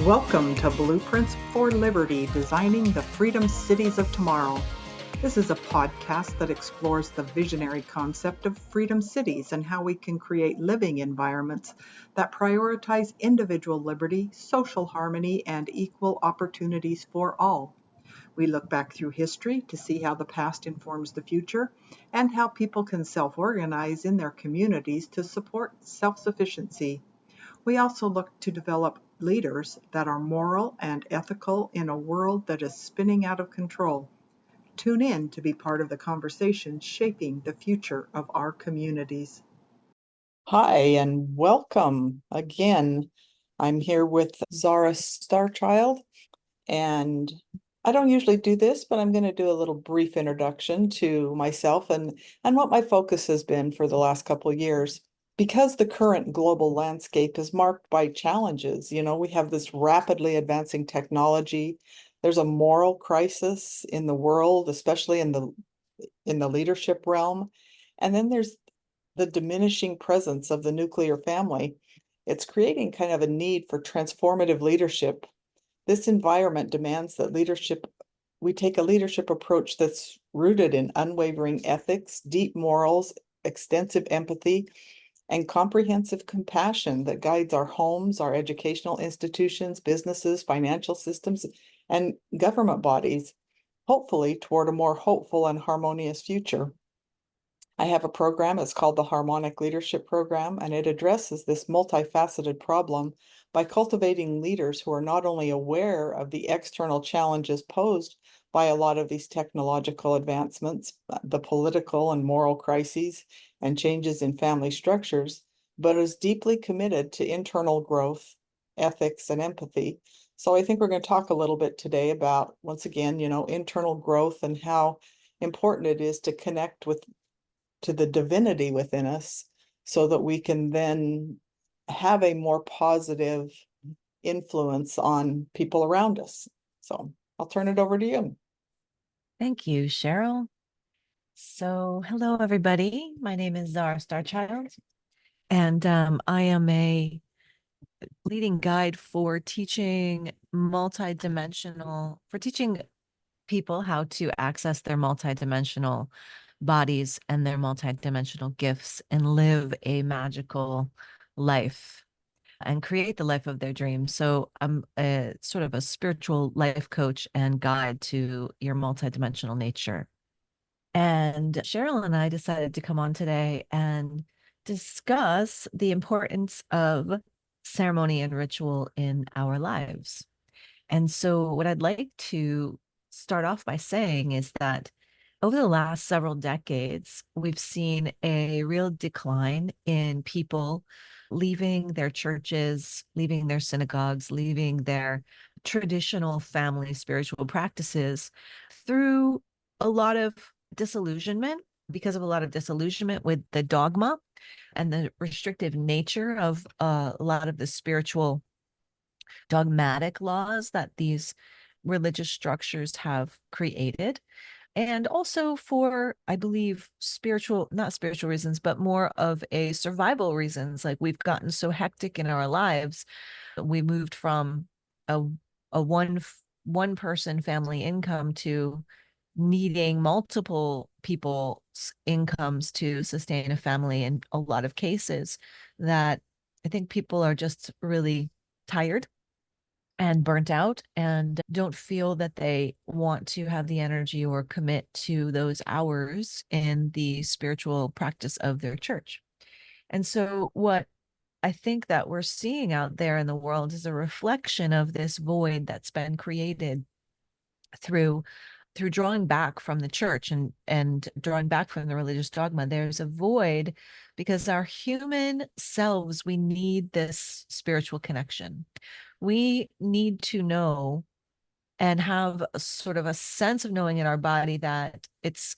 Welcome to Blueprints for Liberty, Designing the Freedom Cities of Tomorrow. This is a podcast that explores the visionary concept of freedom cities and how we can create living environments that prioritize individual liberty, social harmony, and equal opportunities for all. We look back through history to see how the past informs the future and how people can self-organize in their communities to support self-sufficiency. We also look to develop leaders that are moral and ethical in a world that is spinning out of control. Tune in to be part of the conversation shaping the future of our communities. Hi, and welcome again. I'm here with Zara Starchild, and I don't usually do this, but I'm going to do a little brief introduction to myself and what my focus has been for the last couple of years. Because the current global landscape is marked by challenges, we have this rapidly advancing technology. There's a moral crisis in the world, especially in the leadership realm. And then there's the diminishing presence of the nuclear family. It's creating kind of a need for transformative leadership. This environment demands that we take a leadership approach that's rooted in unwavering ethics, deep morals, extensive empathy, and comprehensive compassion that guides our homes, our educational institutions, businesses, financial systems, and government bodies, hopefully toward a more hopeful and harmonious future. I have a program, it's called the Harmonic Leadership Program, and it addresses this multifaceted problem by cultivating leaders who are not only aware of the external challenges posed by a lot of these technological advancements, the political and moral crises, and changes in family structures, but is deeply committed to internal growth, ethics, and empathy. So I think we're going to talk a little bit today about, once again, internal growth and how important it is to connect to the divinity within us so that we can then have a more positive influence on people around us. So I'll turn it over to you. Thank you, Cheryl. So, hello, everybody. My name is Zara Starchild, and I am a leading guide for teaching people how to access their multidimensional bodies and their multidimensional gifts and live a magical life and create the life of their dreams. So I'm a sort of a spiritual life coach and guide to your multidimensional nature. And Cheryl and I decided to come on today and discuss the importance of ceremony and ritual in our lives. And so, what I'd like to start off by saying is that over the last several decades, we've seen a real decline in people leaving their churches, leaving their synagogues, leaving their traditional family spiritual practices through a lot of disillusionment, because of a lot of disillusionment with the dogma and the restrictive nature of a lot of the spiritual dogmatic laws that these religious structures have created. And also for, I believe, not spiritual reasons, but more of a survival reasons. Like we've gotten so hectic in our lives. We moved from a one person family income to needing multiple people's incomes to sustain a family in a lot of cases, that I think people are just really tired and burnt out and don't feel that they want to have the energy or commit to those hours in the spiritual practice of their church. And so what I think that we're seeing out there in the world is a reflection of this void that's been created through drawing back from the church and drawing back from the religious dogma. There's a void because our human selves, we need this spiritual connection. We need to know and have a sort of a sense of knowing in our body that it's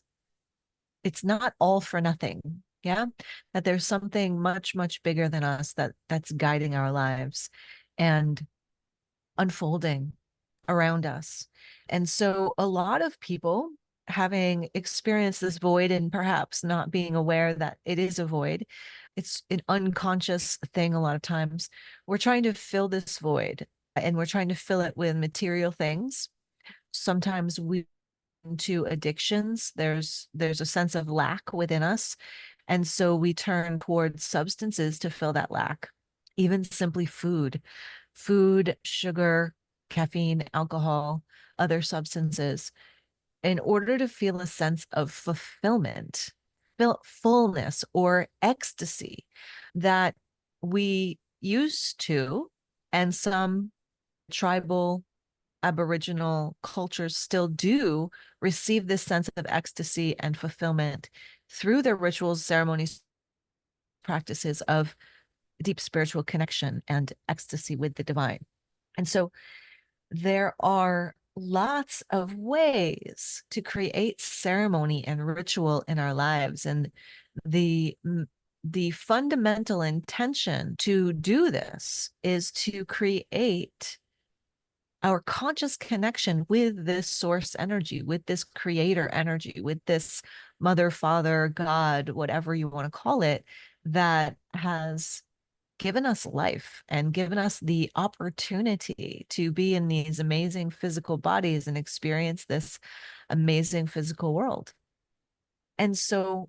not all for nothing. Yeah, that there's something much, much bigger than us that's guiding our lives and unfolding around us. And so a lot of people, having experienced this void and perhaps not being aware that it is a void, it's an unconscious thing a lot of times, we're trying to fill this void and we're trying to fill it with material things. Sometimes we into addictions. There's a sense of lack within us. And so we turn towards substances to fill that lack. Even simply food, sugar, caffeine, alcohol, other substances, in order to feel a sense of fulfillment, fullness, or ecstasy that we used to, and some tribal Aboriginal cultures still do receive this sense of ecstasy and fulfillment through their rituals, ceremonies, practices of deep spiritual connection and ecstasy with the divine. And so there are lots of ways to create ceremony and ritual in our lives. And the fundamental intention to do this is to create our conscious connection with this source energy, with this creator energy, with this mother, father, God, whatever you want to call it, that has given us life and given us the opportunity to be in these amazing physical bodies and experience this amazing physical world. And so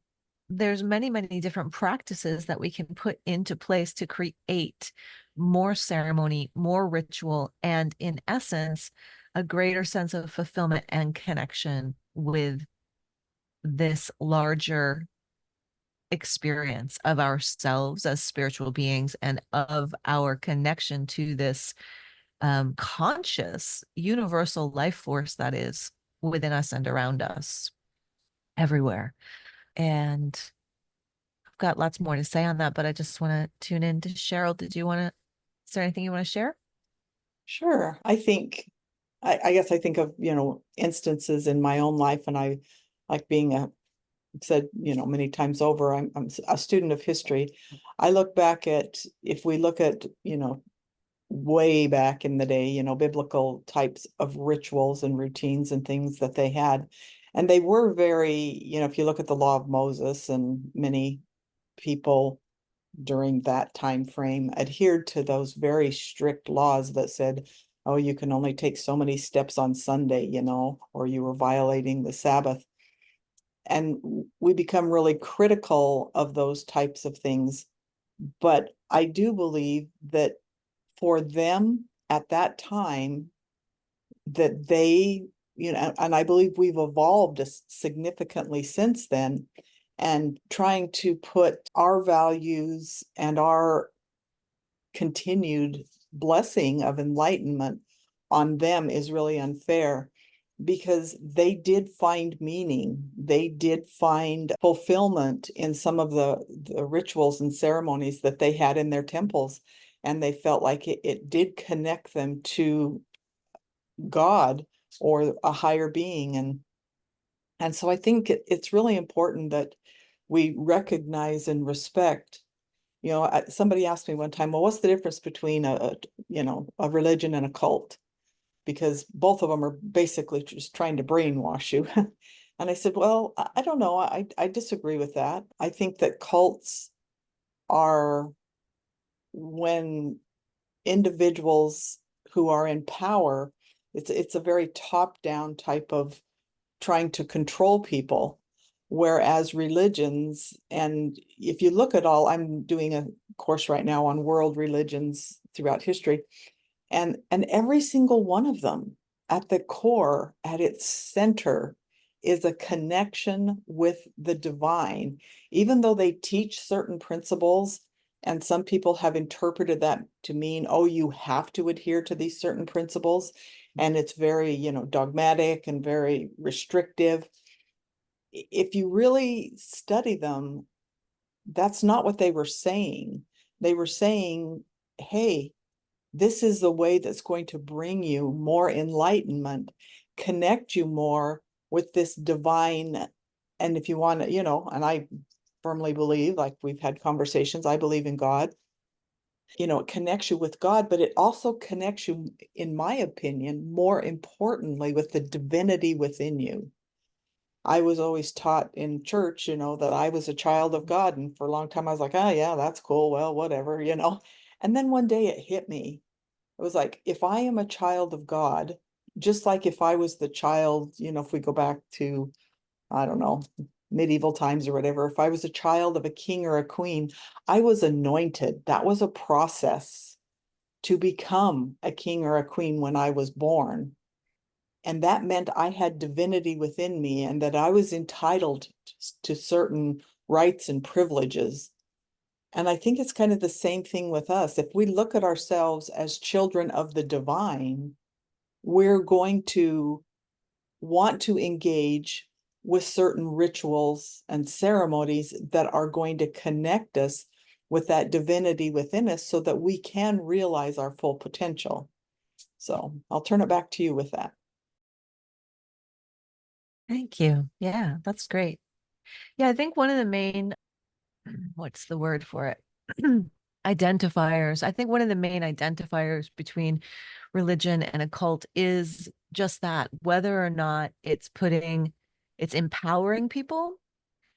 there's many different practices that we can put into place to create more ceremony, more ritual, and in essence, a greater sense of fulfillment and connection with this larger experience of ourselves as spiritual beings and of our connection to this conscious universal life force that is within us and around us everywhere. And I've got lots more to say on that, but I just want to tune in to Cheryl. Is there anything you want to share? Sure. I guess I think of, instances in my own life, and I like being said, many times over, I'm a student of history. I look back at, if we look at, way back in the day, biblical types of rituals and routines and things that they had. And they were very, if you look at the law of Moses, and many people during that time frame adhered to those very strict laws that said, oh, you can only take so many steps on Sunday, or you were violating the Sabbath. And we become really critical of those types of things. But I do believe that for them at that time, that they, and I believe we've evolved significantly since then, and trying to put our values and our continued blessing of enlightenment on them is really unfair, because they did find meaning. They did find fulfillment in some of the rituals and ceremonies that they had in their temples. And they felt like it did connect them to God or a higher being. And so I think it's really important that we recognize and respect. Somebody asked me one time, well, what's the difference between a religion and a cult? Because both of them are basically just trying to brainwash you. And I said, well, I don't know. I disagree with that. I think that cults are when individuals who are in power, it's a very top-down type of trying to control people. Whereas religions, and if you look at I'm doing a course right now on world religions throughout history, and every single one of them at the core, at its center, is a connection with the divine. Even though they teach certain principles, and some people have interpreted that to mean, oh, you have to adhere to these certain principles, and it's very, dogmatic and very restrictive. If you really study them, that's not what they were saying. They were saying, hey, this is the way that's going to bring you more enlightenment, connect you more with this divine. And if you want to, and I firmly believe, like we've had conversations, I believe in God. It connects you with God, but it also connects you, in my opinion, more importantly, with the divinity within you. I was always taught in church, that I was a child of God. And for a long time, I was like, oh, yeah, that's cool. Well, whatever. And then one day it hit me. It was like, if I am a child of God, just like if I was the child, if we go back to, I don't know, medieval times or whatever, if I was a child of a king or a queen, I was anointed. That was a process to become a king or a queen when I was born. And that meant I had divinity within me and that I was entitled to certain rights and privileges. And I think it's kind of the same thing with us. If we look at ourselves as children of the divine, we're going to want to engage with certain rituals and ceremonies that are going to connect us with that divinity within us so that we can realize our full potential. So I'll turn it back to you with that. Thank you. Yeah, that's great. Yeah, I think one of the main, what's the word for it? Identifiers. I think one of the main identifiers between religion and a cult is just that, whether or not it's empowering people,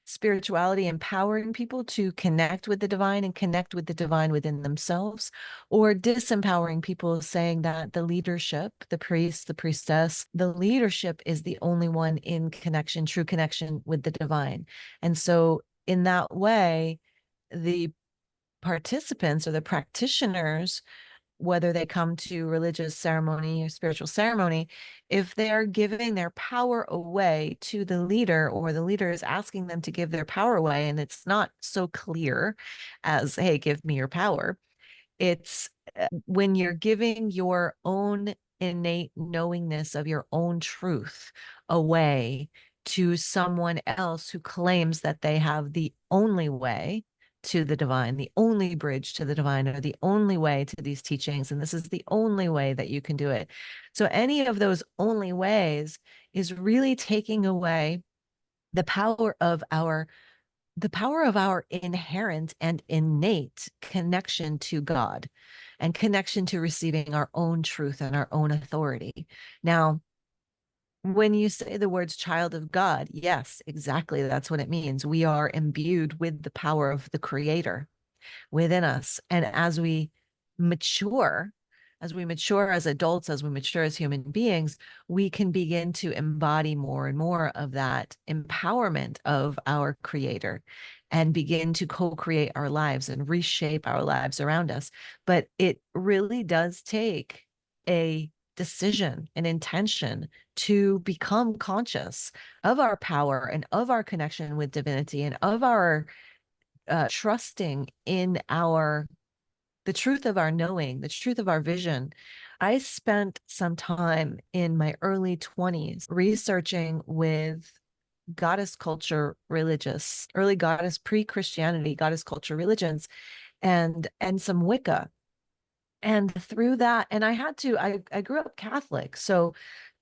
spirituality empowering people to connect with the divine and connect with the divine within themselves, or disempowering people, saying that the leadership, the priest, the priestess, the leadership is the only one in connection, true connection with the divine. And so in that way, the participants or the practitioners, whether they come to religious ceremony or spiritual ceremony, if they're giving their power away to the leader, or the leader is asking them to give their power away, and it's not so clear as, hey, give me your power. It's when you're giving your own innate knowingness of your own truth away to someone else who claims that they have the only way to the divine, the only bridge to the divine, or the only way to these teachings, and this is the only way that you can do it. So any of those only ways is really taking away the power of our inherent and innate connection to God and connection to receiving our own truth and our own authority. Now, when you say the words child of God, yes, exactly. That's what it means. We are imbued with the power of the Creator within us. And mature, as we mature as adults, as we mature as human beings, we can begin to embody more and more of that empowerment of our Creator and begin to co-create our lives and reshape our lives around us. But it really does take a decision, an intention to become conscious of our power and of our connection with divinity and of our trusting in the truth of our knowing, the truth of our vision. I spent some time in my early 20s researching with goddess culture early goddess, pre-Christianity goddess culture religions, and some Wicca. And through that, and I grew up Catholic. So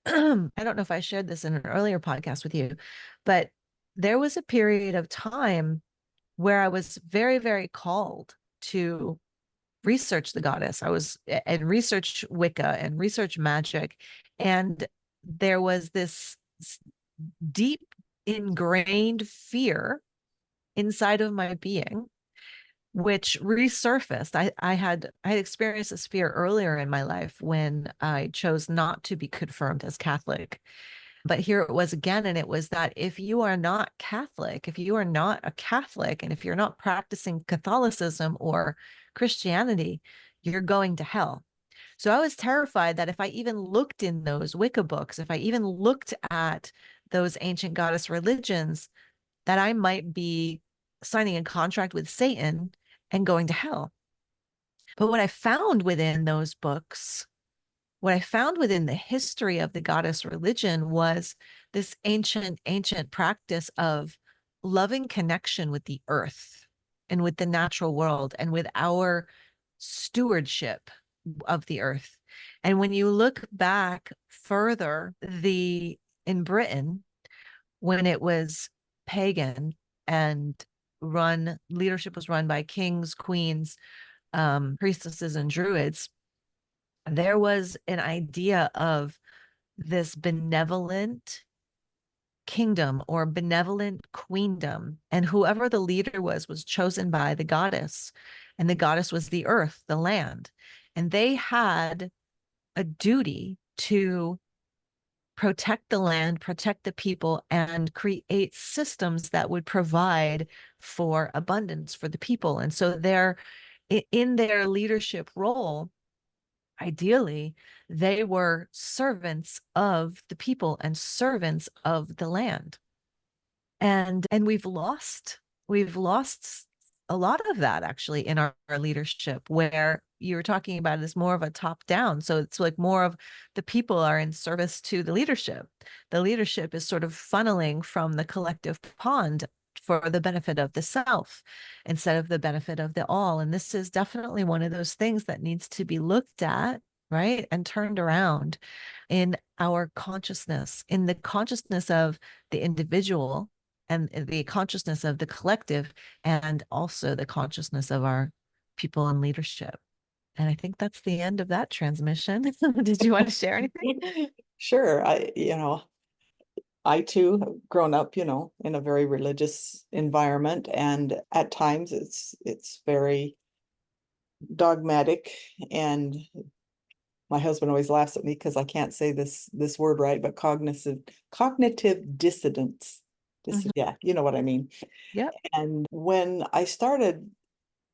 I don't know if I shared this in an earlier podcast with you, but there was a period of time where I was very, very called to research the goddess. I was and research Wicca and research magic. And there was this deep ingrained fear inside of my being, which resurfaced. I had experienced this fear earlier in my life when I chose not to be confirmed as Catholic. But here it was again, and it was that if you are not Catholic, if you are not a Catholic, and if you're not practicing Catholicism or Christianity, you're going to hell. So I was terrified that if I even looked in those Wicca books, if I even looked at those ancient goddess religions, that I might be signing a contract with Satan and going to hell. But what I found within those books, what I found within the history of the goddess religion, was this ancient practice of loving connection with the earth and with the natural world and with our stewardship of the earth. And when you look back further, in Britain, when it was pagan and leadership was run by kings, queens, priestesses, and druids, there was an idea of this benevolent kingdom or benevolent queendom, and whoever the leader was chosen by the goddess, and the goddess was the earth, the land. And they had a duty to protect the land, protect the people, and create systems that would provide for abundance for the people. And so they're in their leadership role, ideally, they were servants of the people and servants of the land. And we've lost a lot of that actually in our leadership, where you're talking about it as more of a top down. So it's like more of the people are in service to the leadership. The leadership is sort of funneling from the collective pond for the benefit of the self instead of the benefit of the all. And this is definitely one of those things that needs to be looked at, right, and turned around in our consciousness, in the consciousness of the individual and the consciousness of the collective, and also the consciousness of our people in leadership. And I think that's the end of that transmission. Did you want to share anything? Sure. I too have grown up, in a very religious environment, and at times it's very dogmatic. And my husband always laughs at me because I can't say this word right, but cognitive dissonance. Yeah, you know what I mean. Yep. And when I started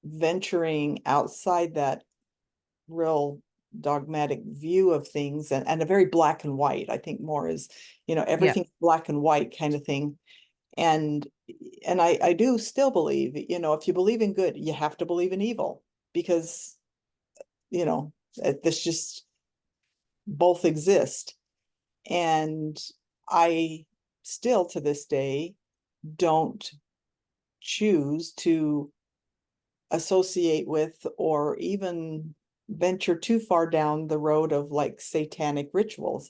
venturing outside that real dogmatic view of things, and a very black and white, I think more is, everything's black and white kind of thing. And I do still believe, if you believe in good, you have to believe in evil, because, this just both exist. And I still to this day don't choose to associate with or even venture too far down the road of like satanic rituals.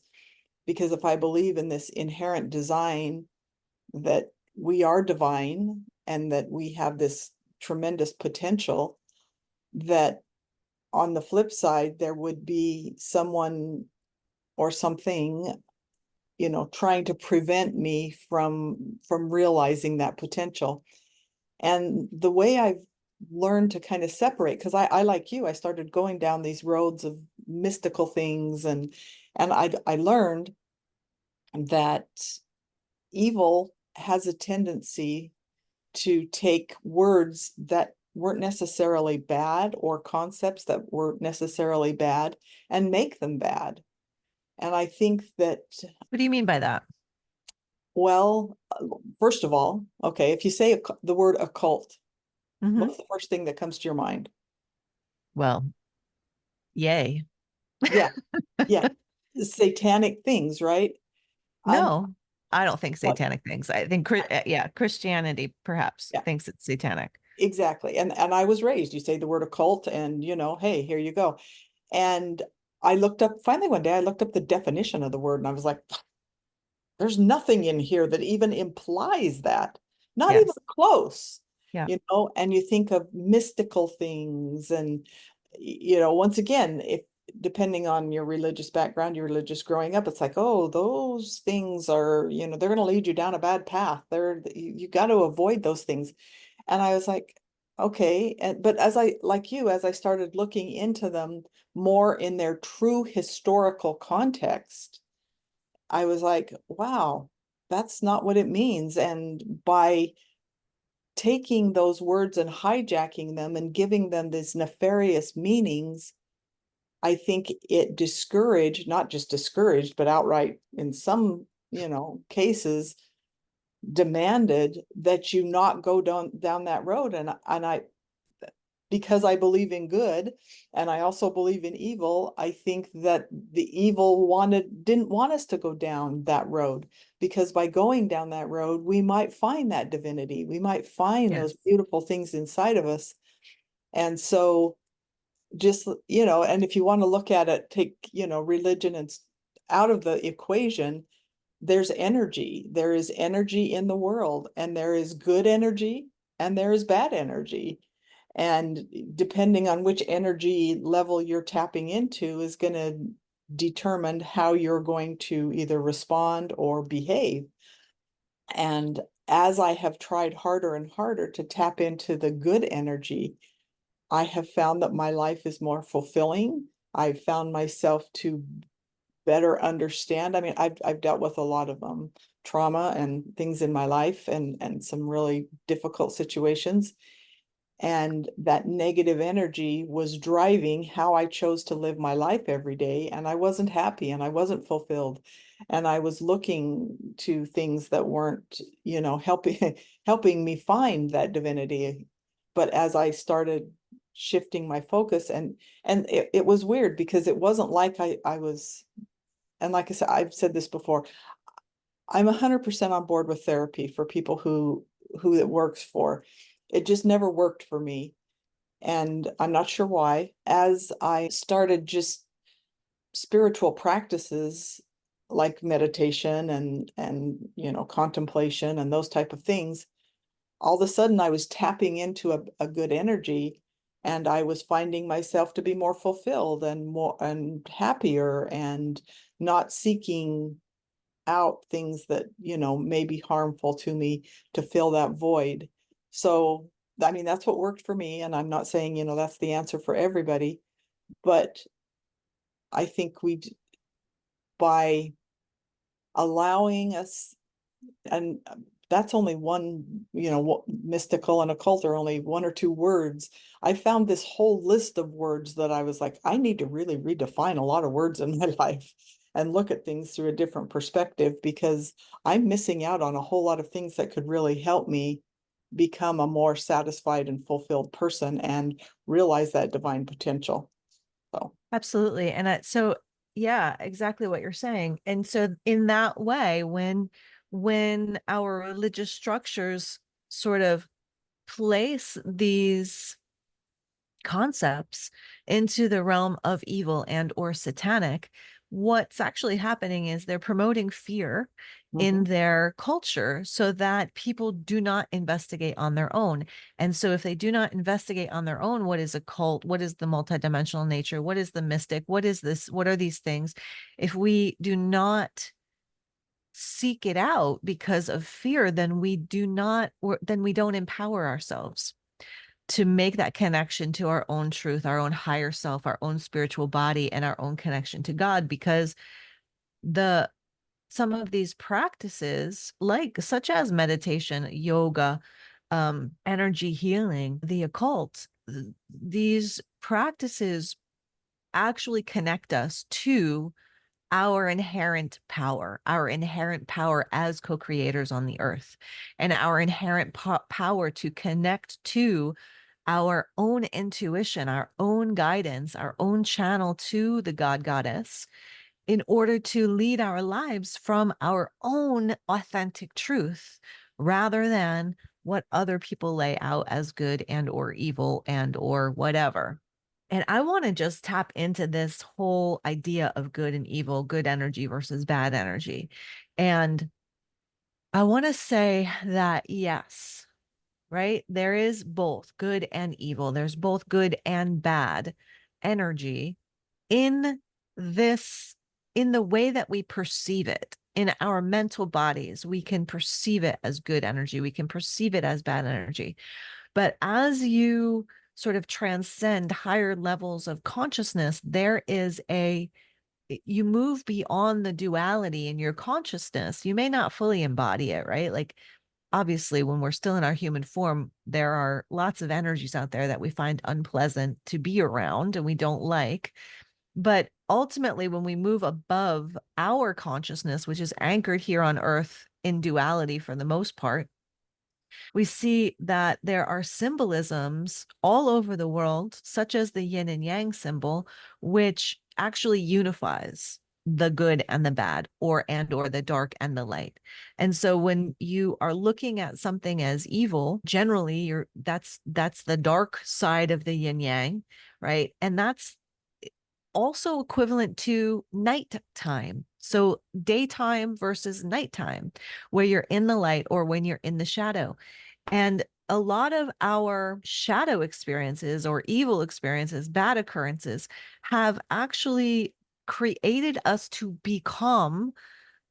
Because if I believe in this inherent design, that we are divine and that we have this tremendous potential, that on the flip side, there would be someone or something, trying to prevent me from realizing that potential. And the way I've learned to kind of separate, because I like you, I started going down these roads of mystical things, and I learned that evil has a tendency to take words that weren't necessarily bad, or concepts that weren't necessarily bad, and make them bad. And I think that, What do you mean by that? well, first of all, okay, if you say the word occult, what's the first thing that comes to your mind? Well, yay. Yeah, yeah, satanic things, right? And No, I don't think what? satanic things. I think, yeah, Christianity perhaps Yeah, thinks it's satanic. exactly. And I was raised, you say the word occult, and hey, here you go. And I looked up, finally one day, I looked up the definition of the word, and I was like, there's nothing in here that even implies that, not even Yes. close, Yeah. and you think of mystical things, and, once again, if depending on your religious background, your religious growing up, it's like, oh, those things are, they're going to lead you down a bad path. You got to avoid those things. And I was like, okay. But as I started looking into them more in their true historical context, I was like, wow, that's not what it means. And by taking those words and hijacking them and giving them these nefarious meanings, I think it discouraged, not just discouraged, but outright in some, cases, demanded that you not go down that road. And I because I believe in good and I also believe in evil, I think that the evil didn't want us to go down that road, because by going down that road, we might find that divinity. We might find Yes. those beautiful things inside of us. And so just, and if you want to look at it, take, religion and out of the equation, there's energy. There is energy in the world, and there is good energy and there is bad energy. And depending on which energy level you're tapping into is going to determine how you're going to either respond or behave. And as I have tried harder and harder to tap into the good energy, I have found that my life is more fulfilling. I've found myself to better understand. I mean, I've dealt with a lot of trauma and things in my life, and some really difficult situations. And that negative energy was driving how I chose to live my life every day. And I wasn't happy and I wasn't fulfilled. And I was looking to things that weren't, helping me find that divinity. But as I started shifting my focus, and it was weird because it wasn't like I was, and like I said, I've said this before, I'm 100% on board with therapy for people who it works for. It just never worked for me. And I'm not sure why. As I started just spiritual practices like meditation and contemplation and those type of things, all of a sudden I was tapping into a good energy, and I was finding myself to be more fulfilled and more and happier, and not seeking out things that may be harmful to me to fill that void. So I mean, that's what worked for me, and I'm not saying that's the answer for everybody, but I think by allowing us, and that's only one, mystical and occult are only one or two words. I found this whole list of words that I was like, I need to really redefine a lot of words in my life and look at things through a different perspective, because I'm missing out on a whole lot of things that could really help me become a more satisfied and fulfilled person and realize that divine potential. So Absolutely. And so, yeah, exactly what you're saying. And so in that way, when our religious structures sort of place these concepts into the realm of evil and or satanic, what's actually happening is they're promoting fear in their culture so that people do not investigate on their own. And so if they do not investigate on their own, what is a cult? What is the multidimensional nature? What is the mystic? What is this? What are these things? If we do not seek it out because of fear, then we don't empower ourselves to make that connection to our own truth, our own higher self, our own spiritual body, and our own connection to God. Because the some of these practices, like such as meditation, yoga, energy healing, the occult, these practices actually connect us to our inherent power as co-creators on the earth, and our inherent power to connect to our own intuition, our own guidance, our own channel to the God Goddess, in order to lead our lives from our own authentic truth rather than what other people lay out as good and or evil and or whatever. And I want to just tap into this whole idea of good and evil, good energy versus bad energy. And I want to say that yes, right? There is both good and evil. There's both good and bad energy in this, in the way that we perceive it. In our mental bodies, we can perceive it as good energy. We can perceive it as bad energy. But as you sort of transcend higher levels of consciousness, you move beyond the duality in your consciousness. You may not fully embody it, right? Like, obviously, when we're still in our human form, there are lots of energies out there that we find unpleasant to be around and we don't like. But ultimately, when we move above our consciousness, which is anchored here on earth in duality for the most part, we see that there are symbolisms all over the world, such as the yin and yang symbol, which actually unifies the good and the bad, or the dark and the light. And so when you are looking at something as evil, generally that's the dark side of the yin yang, right? And that's also equivalent to nighttime. So daytime versus nighttime, where you're in the light or when you're in the shadow. And a lot of our shadow experiences or evil experiences, bad occurrences, have actually created us to become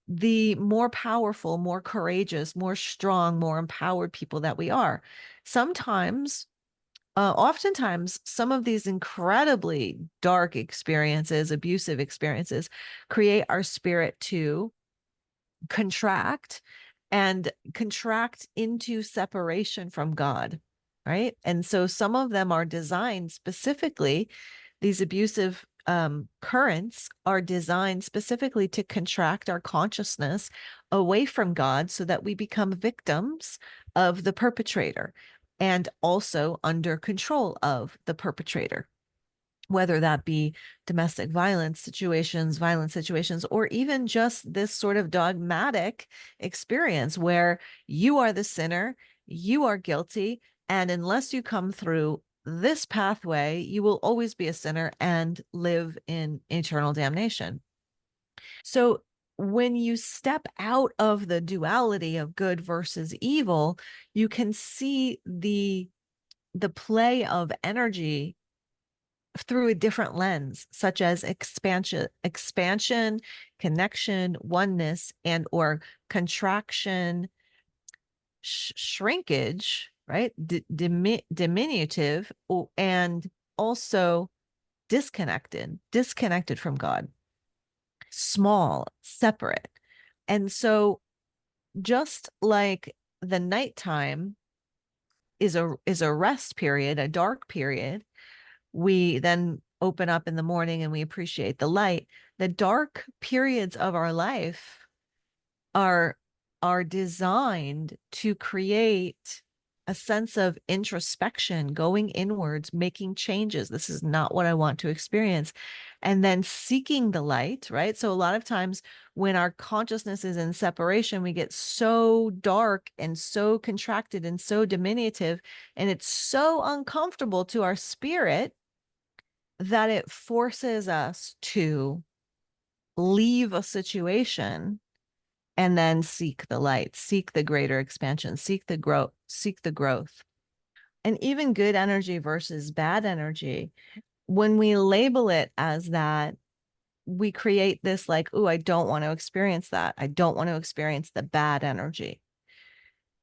the more powerful, more courageous, more strong, more empowered people that we are. Sometimes oftentimes some of these incredibly dark experiences, abusive experiences, create our spirit to contract and contract into separation from God, right? And so some of them are designed specifically, these abusive currents are designed specifically to contract our consciousness away from God so that we become victims of the perpetrator and also under control of the perpetrator, whether that be domestic violent situations, or even just this sort of dogmatic experience where you are the sinner, you are guilty, and unless you come through this pathway, you will always be a sinner and live in eternal damnation. So when you step out of the duality of good versus evil, you can see the play of energy through a different lens, such as expansion, connection, oneness, and or contraction, shrinkage, right? Diminutive, and also disconnected from God, small, separate. And so just like the nighttime is a rest period, a dark period, we then open up in the morning and we appreciate the light. The dark periods of our life are designed to create a sense of introspection, going inwards, making changes. This is not what I want to experience. And then seeking the light, right? So a lot of times when our consciousness is in separation, we get so dark and so contracted and so diminutive, and it's so uncomfortable to our spirit that it forces us to leave a situation and then seek the light, seek the greater expansion, seek the growth. And even good energy versus bad energy, when we label it as that, we create this like, oh, I don't want to experience that. I don't want to experience the bad energy.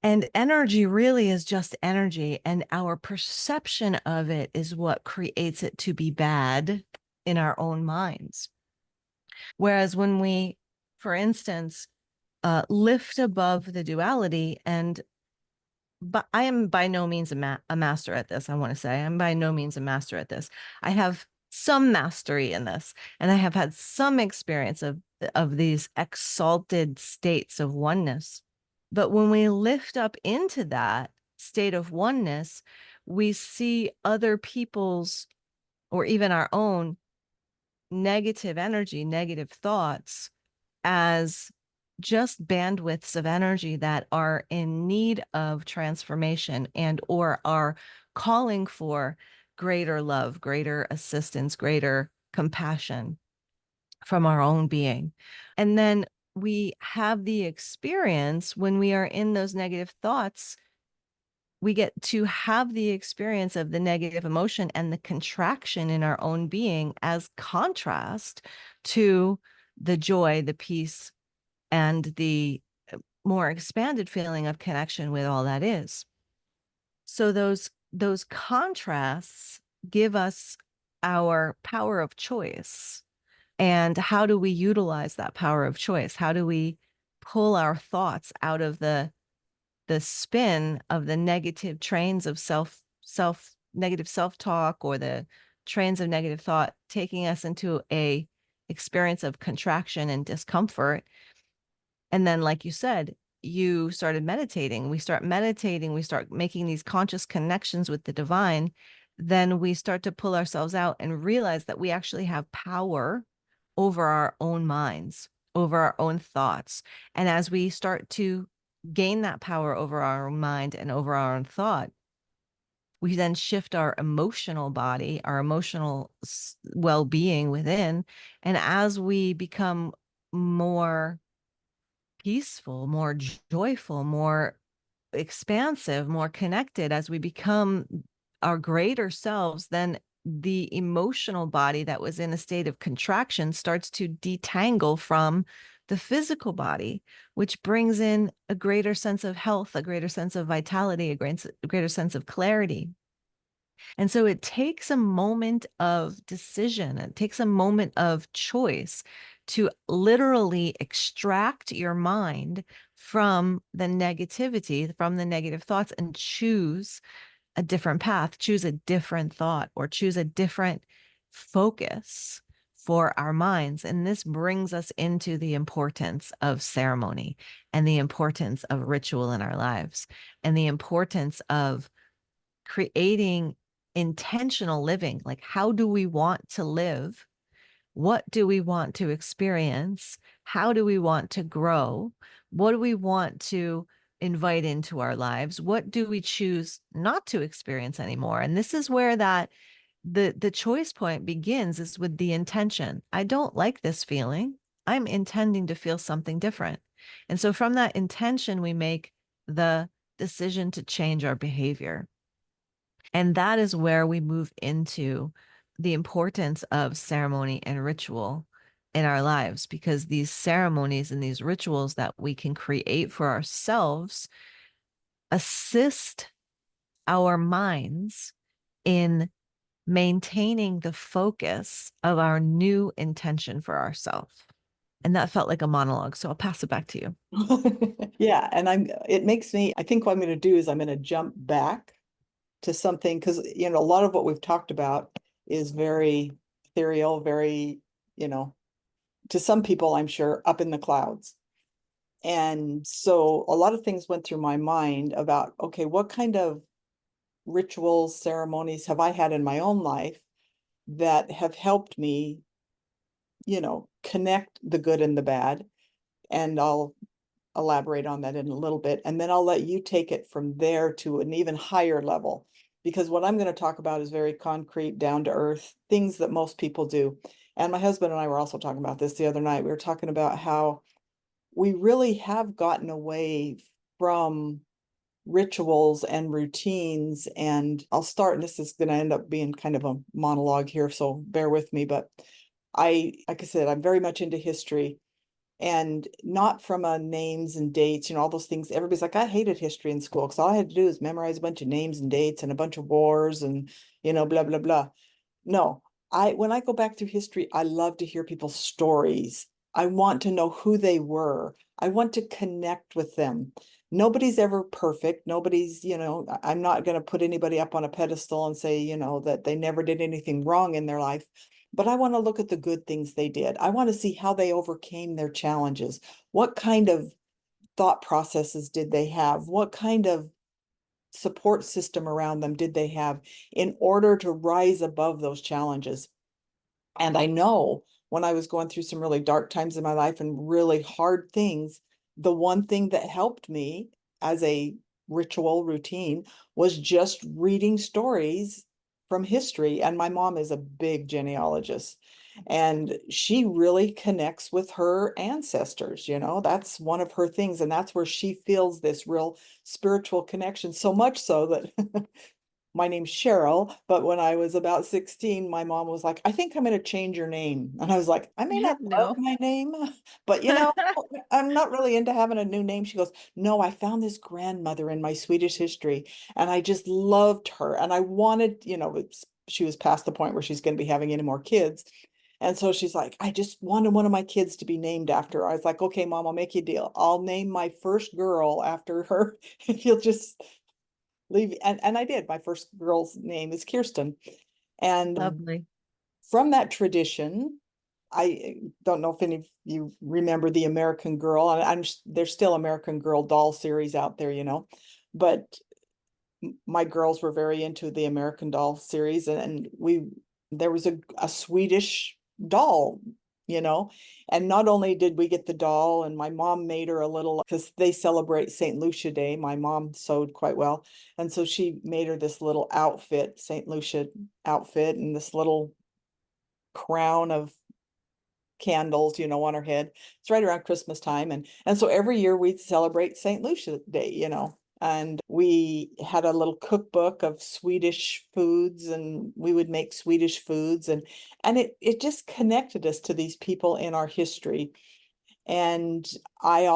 And energy really is just energy, and our perception of it is what creates it to be bad in our own minds. Whereas when we, for instance, lift above the duality, but I am by no means a master at this. I want to say I'm by no means a master at this. I have some mastery in this, and I have had some experience of these exalted states of oneness. But when we lift up into that state of oneness, we see other people's or even our own negative energy, negative thoughts as just bandwidths of energy that are in need of transformation and or are calling for greater love, greater assistance, greater compassion from our own being. And then we have the experience when we are in those negative thoughts, we get to have the experience of the negative emotion and the contraction in our own being as contrast to the joy, the peace, and the more expanded feeling of connection with all that is. So those contrasts give us our power of choice. And how do we utilize that power of choice? How do we pull our thoughts out of the spin of the negative trains of negative self-talk, or the trains of negative thought, taking us into a experience of contraction and discomfort? And then, like you said, you started meditating. We start meditating, we start making these conscious connections with the divine. Then we start to pull ourselves out and realize that we actually have power over our own minds, over our own thoughts. And as we start to gain that power over our own mind and over our own thought, we then shift our emotional body, our emotional well-being within. And as we become more peaceful, more joyful, more expansive, more connected, as we become our greater selves, then the emotional body that was in a state of contraction starts to detangle from the physical body, which brings in a greater sense of health, a greater sense of vitality, a greater sense of clarity. And so it takes a moment of decision, it takes a moment of choice to literally extract your mind from the negativity, from the negative thoughts, and choose a different path, choose a different thought, or choose a different focus for our minds. And this brings us into the importance of ceremony and the importance of ritual in our lives and the importance of creating intentional living. Like, how do we want to live? What do we want to experience? How do we want to grow? What do we want to invite into our lives? What do we choose not to experience anymore? And this is where that the choice point begins, is with the intention. I don't like this feeling. I'm intending to feel something different. And so from that intention, we make the decision to change our behavior. And that is where we move into the importance of ceremony and ritual in our lives, because these ceremonies and these rituals that we can create for ourselves assist our minds in maintaining the focus of our new intention for ourselves. And that felt like a monologue, so I'll pass it back to you. Yeah, and it makes me, I think what I'm going to do is I'm going to jump back to something, because a lot of what we've talked about is very ethereal, very, to some people, I'm sure, up in the clouds. And so a lot of things went through my mind about, okay, what kind of rituals, ceremonies have I had in my own life that have helped me, connect the good and the bad? And I'll elaborate on that in a little bit. And then I'll let you take it from there to an even higher level, because what I'm going to talk about is very concrete, down to earth things that most people do. And my husband and I were also talking about this the other night. We were talking about how we really have gotten away from rituals and routines. And I'll start, and this is going to end up being kind of a monologue here, so bear with me. But like I said, I'm very much into history, and not from a names and dates, all those things. Everybody's like, I hated history in school because all I had to do is memorize a bunch of names and dates and a bunch of wars and, blah, blah, blah. No, when I go back through history, I love to hear people's stories. I want to know who they were. I want to connect with them. Nobody's ever perfect. Nobody's, I'm not going to put anybody up on a pedestal and say, that they never did anything wrong in their life. But I want to look at the good things they did. I want to see how they overcame their challenges. What kind of thought processes did they have? What kind of support system around them did they have in order to rise above those challenges? And I know when I was going through some really dark times in my life and really hard things, the one thing that helped me as a ritual routine was just reading stories from history. And my mom is a big genealogist, and she really connects with her ancestors. That's one of her things. And that's where she feels this real spiritual connection, so much so that my name's Cheryl, but when I was about 16, my mom was like, I think I'm going to change your name. And I was like, I may not love No. my name, but I'm not really into having a new name. She goes, no, I found this grandmother in my Swedish history and I just loved her. And I wanted, she was past the point where she's going to be having any more kids. And so she's like, I just wanted one of my kids to be named after her. I was like, okay, mom, I'll make you a deal. I'll name my first girl after her if you'll just leave. And I did. My first girl's name is Kirsten. And Lovely. from that tradition, I don't know if any of you remember the American Girl. There's still American Girl doll series out there, but my girls were very into the American Doll series, and there was a Swedish doll, and not only did we get the doll, and my mom made her a little, because they celebrate St. Lucia Day. My mom sewed quite well, and so she made her this little outfit, St. Lucia outfit, and this little crown of candles, on her head. It's right around Christmas time, and so every year we celebrate St. Lucia Day, and we had a little cookbook of Swedish foods, and we would make Swedish foods, and it just connected us to these people in our history. And I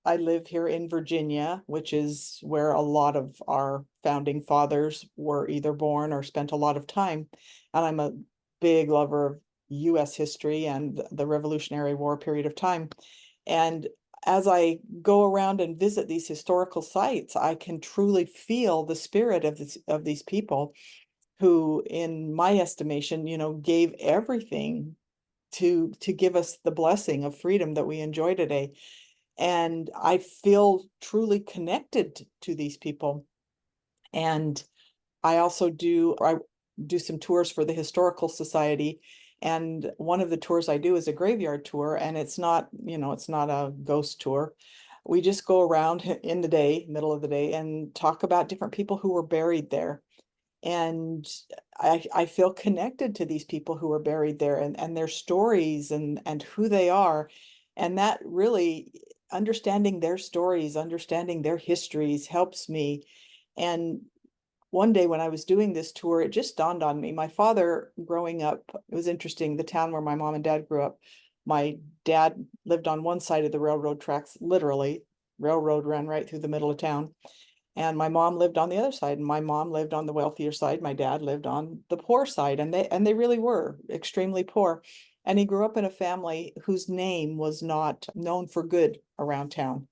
live here in Virginia, which is where a lot of our founding fathers were either born or spent a lot of time. And I'm a big lover of US history and the Revolutionary War period of time. And as I go around and visit these historical sites, I can truly feel the spirit of these people who, in my estimation, gave everything to give us the blessing of freedom that we enjoy today. And I feel truly connected to these people. And I do some tours for the Historical Society. And one of the tours I do is a graveyard tour, and it's not a ghost tour. We just go around in the day, middle of the day, and talk about different people who were buried there. And I feel connected to these people who are buried there, and their stories and who they are. And that really, understanding their stories, understanding their histories helps me. And one day when I was doing this tour, it just dawned on me. My father, growing up, it was interesting, the town where my mom and dad grew up, my dad lived on one side of the railroad tracks, literally. Railroad ran right through the middle of town. And my mom lived on the other side, and my mom lived on the wealthier side. My dad lived on the poor side, and they really were extremely poor. And he grew up in a family whose name was not known for good around town.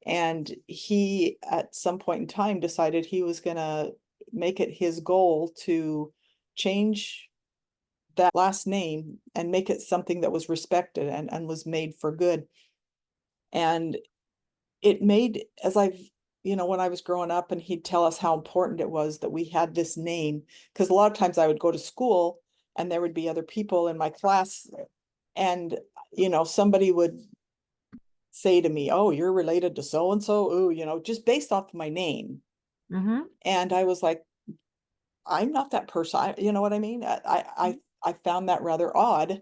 And he, at some point in time, decided he was going to make it his goal to change that last name and make it something that was respected and was made for good. And it made, as when I was growing up, and he'd tell us how important it was that we had this name, because a lot of times I would go to school and there would be other people in my class, and somebody would say to me, "Oh, you're related to so and so," ooh, just based off my name. Mm-hmm. And I was like, I'm not that person. You know what I mean? I found that rather odd.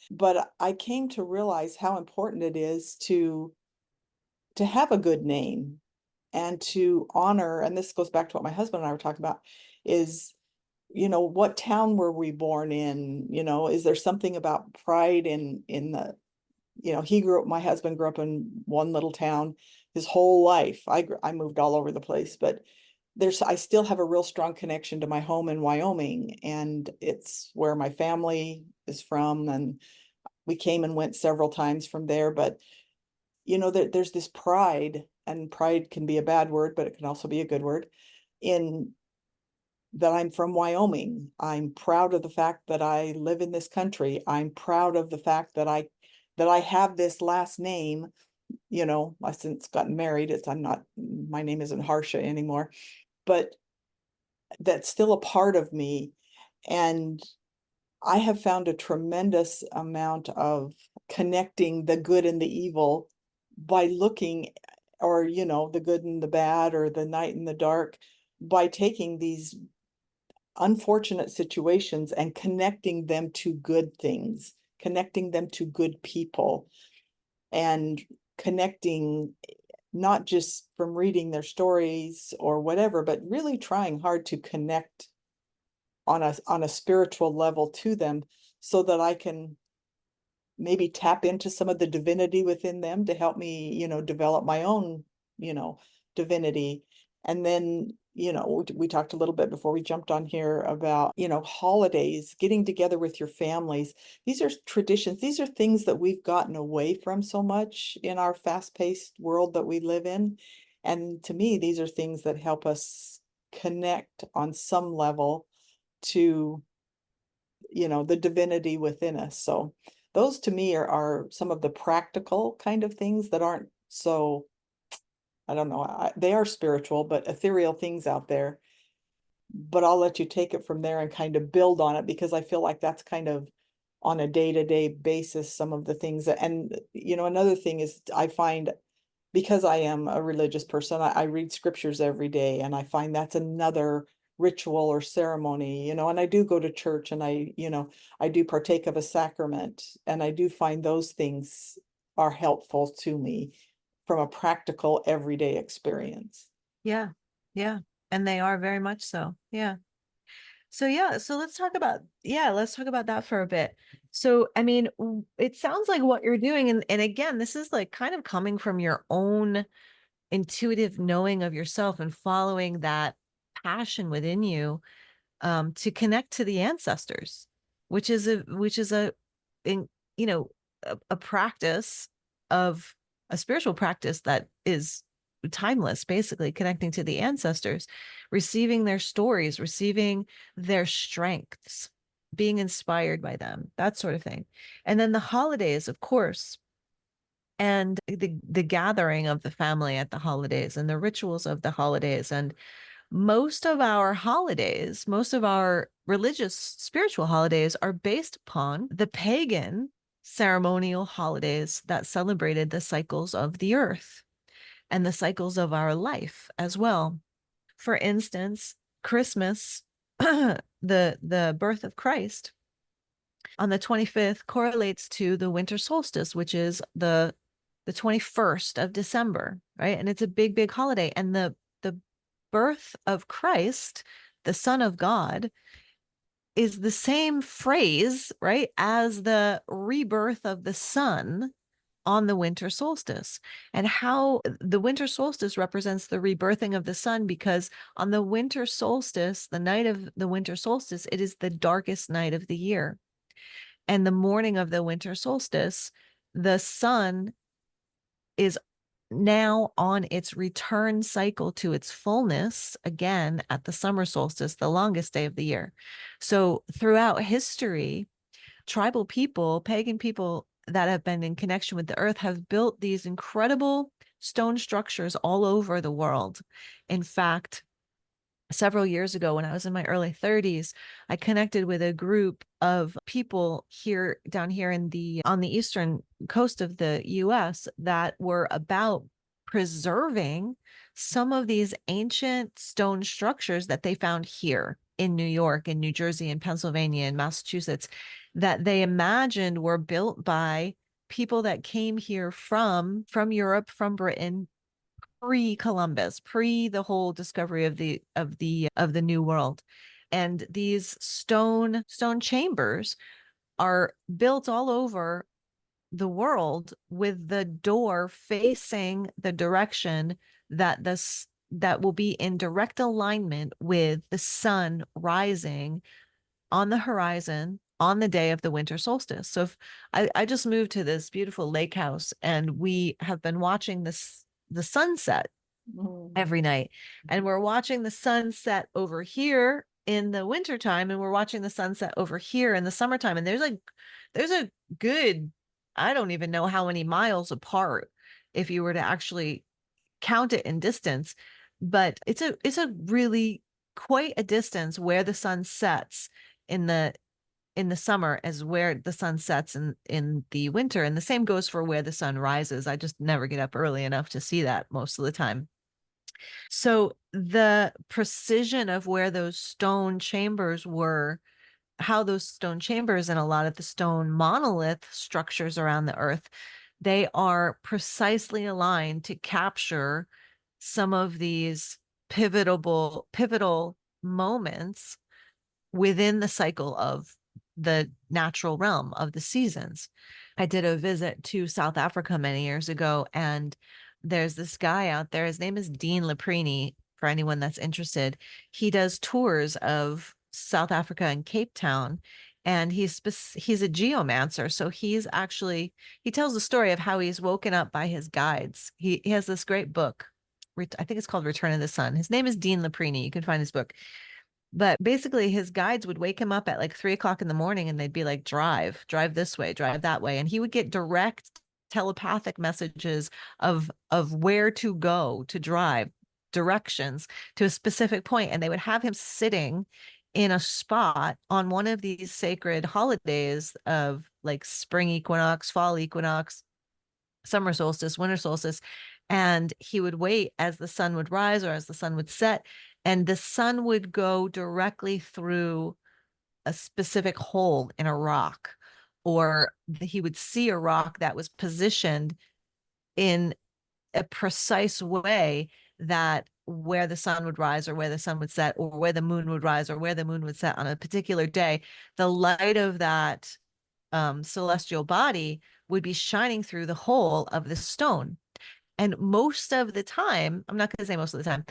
But I came to realize how important it is to have a good name and to honor, and this goes back to what my husband and I were talking about, is, what town were we born in? Is there something about pride in the, my husband grew up in one little town his whole life. I moved all over the place, but I still have a real strong connection to my home in Wyoming, and it's where my family is from. And we came and went several times from there, but there's this pride, and pride can be a bad word, but it can also be a good word, in that I'm from Wyoming. I'm proud of the fact that I live in this country. I'm proud of the fact that I have this last name. I've since gotten married. My name isn't Harsha anymore, but that's still a part of me. And I have found a tremendous amount of connecting the good and the evil by looking, or, the good and the bad, or the night and the dark, by taking these unfortunate situations and connecting them to good things, connecting them to good people, and connecting not just from reading their stories or whatever, but really trying hard to connect on a spiritual level to them, so that I can maybe tap into some of the divinity within them to help me, develop my own, divinity. And then, we talked a little bit before we jumped on here about, holidays, getting together with your families. These are traditions. These are things that we've gotten away from so much in our fast-paced world that we live in. And to me, these are things that help us connect on some level to, the divinity within us. So those to me are some of the practical kind of things that aren't so, I don't know, they are spiritual, but ethereal things out there. But I'll let you take it from there and kind of build on it, because I feel like that's kind of on a day-to-day basis, some of the things and another thing is, I find, because I am a religious person, I read scriptures every day, and I find that's another ritual or ceremony, and I do go to church, and I do partake of a sacrament, and I do find those things are helpful to me from a practical everyday experience. Yeah. Yeah. And they are very much so. Yeah. So let's talk about that for a bit. So, I mean, it sounds like what you're doing, and again, this is like kind of coming from your own intuitive knowing of yourself and following that passion within you, to connect to the ancestors, which is in, a practice of a spiritual practice that is timeless, basically connecting to the ancestors, receiving their stories, receiving their strengths, being inspired by them, that sort of thing. And then the holidays, of course, and the gathering of the family at the holidays and the rituals of the holidays. And most of our holidays, most of our religious spiritual holidays are based upon the pagan ceremonial holidays that celebrated the cycles of the earth and the cycles of our life as well. For instance, Christmas, the birth of Christ on the 25th correlates to the winter solstice, which is the 21st of December, right? And it's a big, big holiday. And the birth of Christ, the Son of God, is the same phrase, right, as the rebirth of the sun on the winter solstice. And how the winter solstice represents the rebirthing of the sun, because on the winter solstice, the night of the winter solstice, it is the darkest night of the year. And the morning of the winter solstice, the sun is now on its return cycle to its fullness again at the summer solstice, the longest day of the year. So throughout history, tribal people, pagan people that have been in connection with the earth have built these incredible stone structures all over the world. In fact, several years ago, when I was in my early 30s, I connected with a group of people down here on the eastern coast of the US that were about preserving some of these ancient stone structures that they found here in New York and New Jersey and Pennsylvania and Massachusetts, that they imagined were built by people that came here from Europe, from Britain, pre-Columbus, pre the whole discovery of the New World. And these stone chambers are built all over the world with the door facing the direction that will be in direct alignment with the sun rising on the horizon on the day of the winter solstice. So if I just moved to this beautiful lake house, and we have been watching the sunset every night. And we're watching the sunset over here in the wintertime, and we're watching the sunset over here in the summertime. And there's a good, I don't even know how many miles apart if you were to actually count it in distance, but it's a really quite a distance where the sun sets in the summer as where the sun sets in the winter. And the same goes for where the sun rises. I just never get up early enough to see that most of the time. So the precision of where those stone chambers were, how those stone chambers and a lot of the stone monolith structures around the earth, they are precisely aligned to capture some of these pivotal moments within the cycle of the natural realm of the seasons. I did a visit to South Africa many years ago, and there's this guy out there. His name is Dean Laprini, for anyone that's interested. He does tours of South Africa and Cape Town, and he's a geomancer. So he tells the story of how he's woken up by his guides. He has this great book. I think it's called Return of the Sun. His name is Dean Laprini. You can find his book. But basically, his guides would wake him up at like 3 o'clock in the morning, and they'd be like, drive this way, drive that way. And he would get direct telepathic messages of where to go to drive, directions to a specific point. And they would have him sitting in a spot on one of these sacred holidays of like spring equinox, fall equinox, summer solstice, winter solstice. And he would wait as the sun would rise or as the sun would set, and the sun would go directly through a specific hole in a rock, or he would see a rock that was positioned in a precise way, that where the sun would rise or where the sun would set, or where the moon would rise or where the moon would set on a particular day, the light of that celestial body would be shining through the hole of the stone. And most of the time, I'm not going to say most of the time,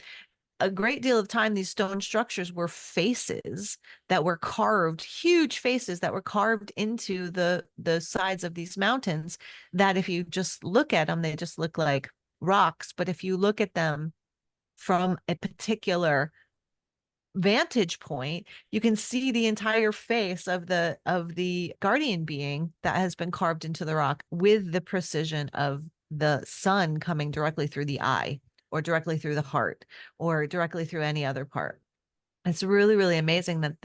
a great deal of time, these stone structures were faces that were carved, huge faces that were carved into the sides of these mountains, that if you just look at them, they just look like rocks. But if you look at them from a particular vantage point, you can see the entire face of the guardian being that has been carved into the rock, with the precision of the sun coming directly through the eye, or directly through the heart, or directly through any other part. It's really, really amazing that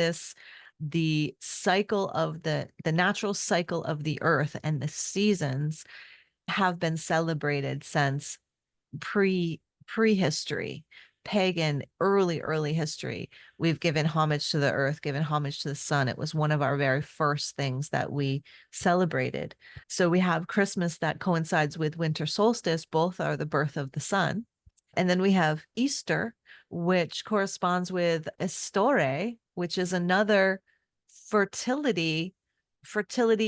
the cycle of the natural cycle of the earth and the seasons have been celebrated since prehistory, pagan, early history. We've given homage to the earth, given homage to the sun. It was one of our very first things that we celebrated. So we have Christmas that coincides with winter solstice. Both are the birth of the sun. And then we have Easter, which corresponds with Estore, which is another fertility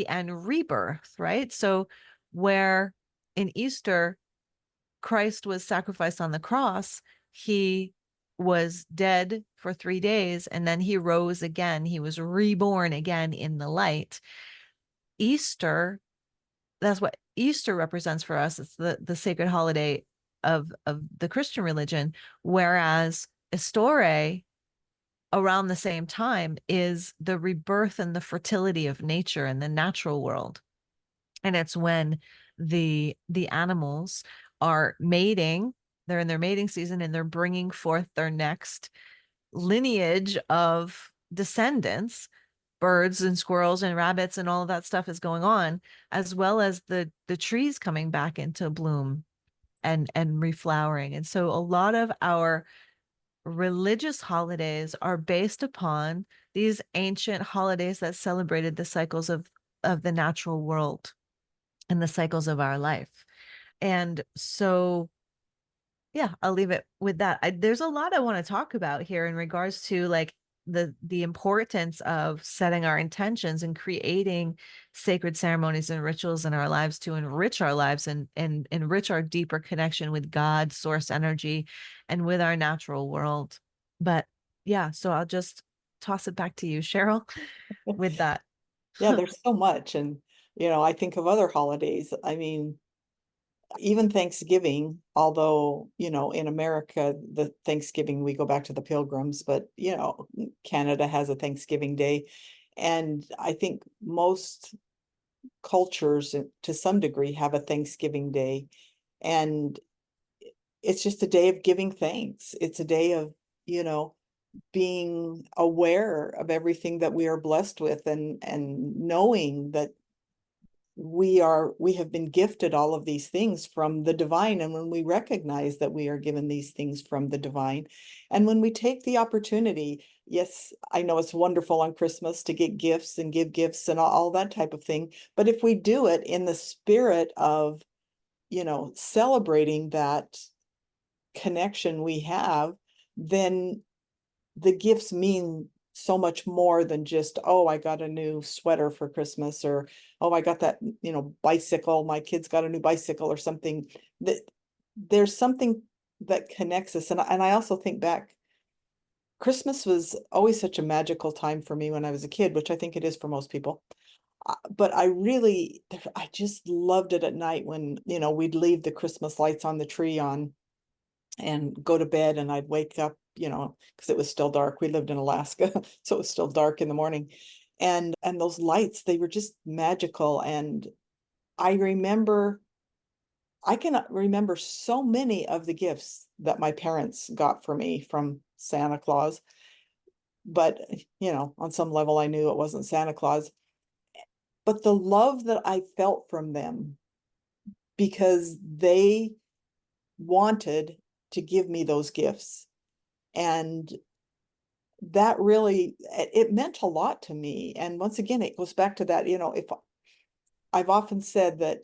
and rebirth, right? So where in Easter, Christ was sacrificed on the cross, he was dead for 3 days, and then he rose again. He was reborn again in the light. Easter, that's what Easter represents for us. It's the sacred holiday of the Christian religion, whereas Estore, around the same time, is the rebirth and the fertility of nature and the natural world. And it's when the animals are mating, they're in their mating season, and they're bringing forth their next lineage of descendants. Birds and squirrels and rabbits and all of that stuff is going on, as well as the trees coming back into bloom and reflowering. And so a lot of our religious holidays are based upon these ancient holidays that celebrated the cycles of the natural world and the cycles of our life. And so, yeah, I'll leave it with that. There's a lot I want to talk about here in regards to like the importance of setting our intentions and creating sacred ceremonies and rituals in our lives to enrich our lives and enrich our deeper connection with God, source energy, and with our natural world. But yeah, so I'll just toss it back to you, Cheryl, with that. Yeah, there's so much. And, I think of other holidays. I mean, even Thanksgiving, although, in America, the Thanksgiving, we go back to the Pilgrims, but, Canada has a Thanksgiving Day. And I think most cultures, to some degree, have a Thanksgiving Day. And it's just a day of giving thanks. It's a day of, being aware of everything that we are blessed with, and knowing that we have been gifted all of these things from the divine. And when we recognize that we are given these things from the divine, and when we take the opportunity, yes, I know it's wonderful on Christmas to get gifts and give gifts and all that type of thing, but if we do it in the spirit of, celebrating that connection we have, then the gifts mean so much more than just, oh, I got a new sweater for Christmas, or, oh, I got that, bicycle, my kids got a new bicycle or something. That there's something that connects us. And I also think back, Christmas was always such a magical time for me when I was a kid, which I think it is for most people. But I just loved it at night when, we'd leave the Christmas lights on the tree on and go to bed, and I'd wake up, because it was still dark. We lived in Alaska, so it was still dark in the morning. And those lights, they were just magical. And I can remember so many of the gifts that my parents got for me from Santa Claus. But, on some level, I knew it wasn't Santa Claus. But the love that I felt from them, because they wanted to give me those gifts. And that really, it meant a lot to me. And once again, it goes back to that, if I've often said that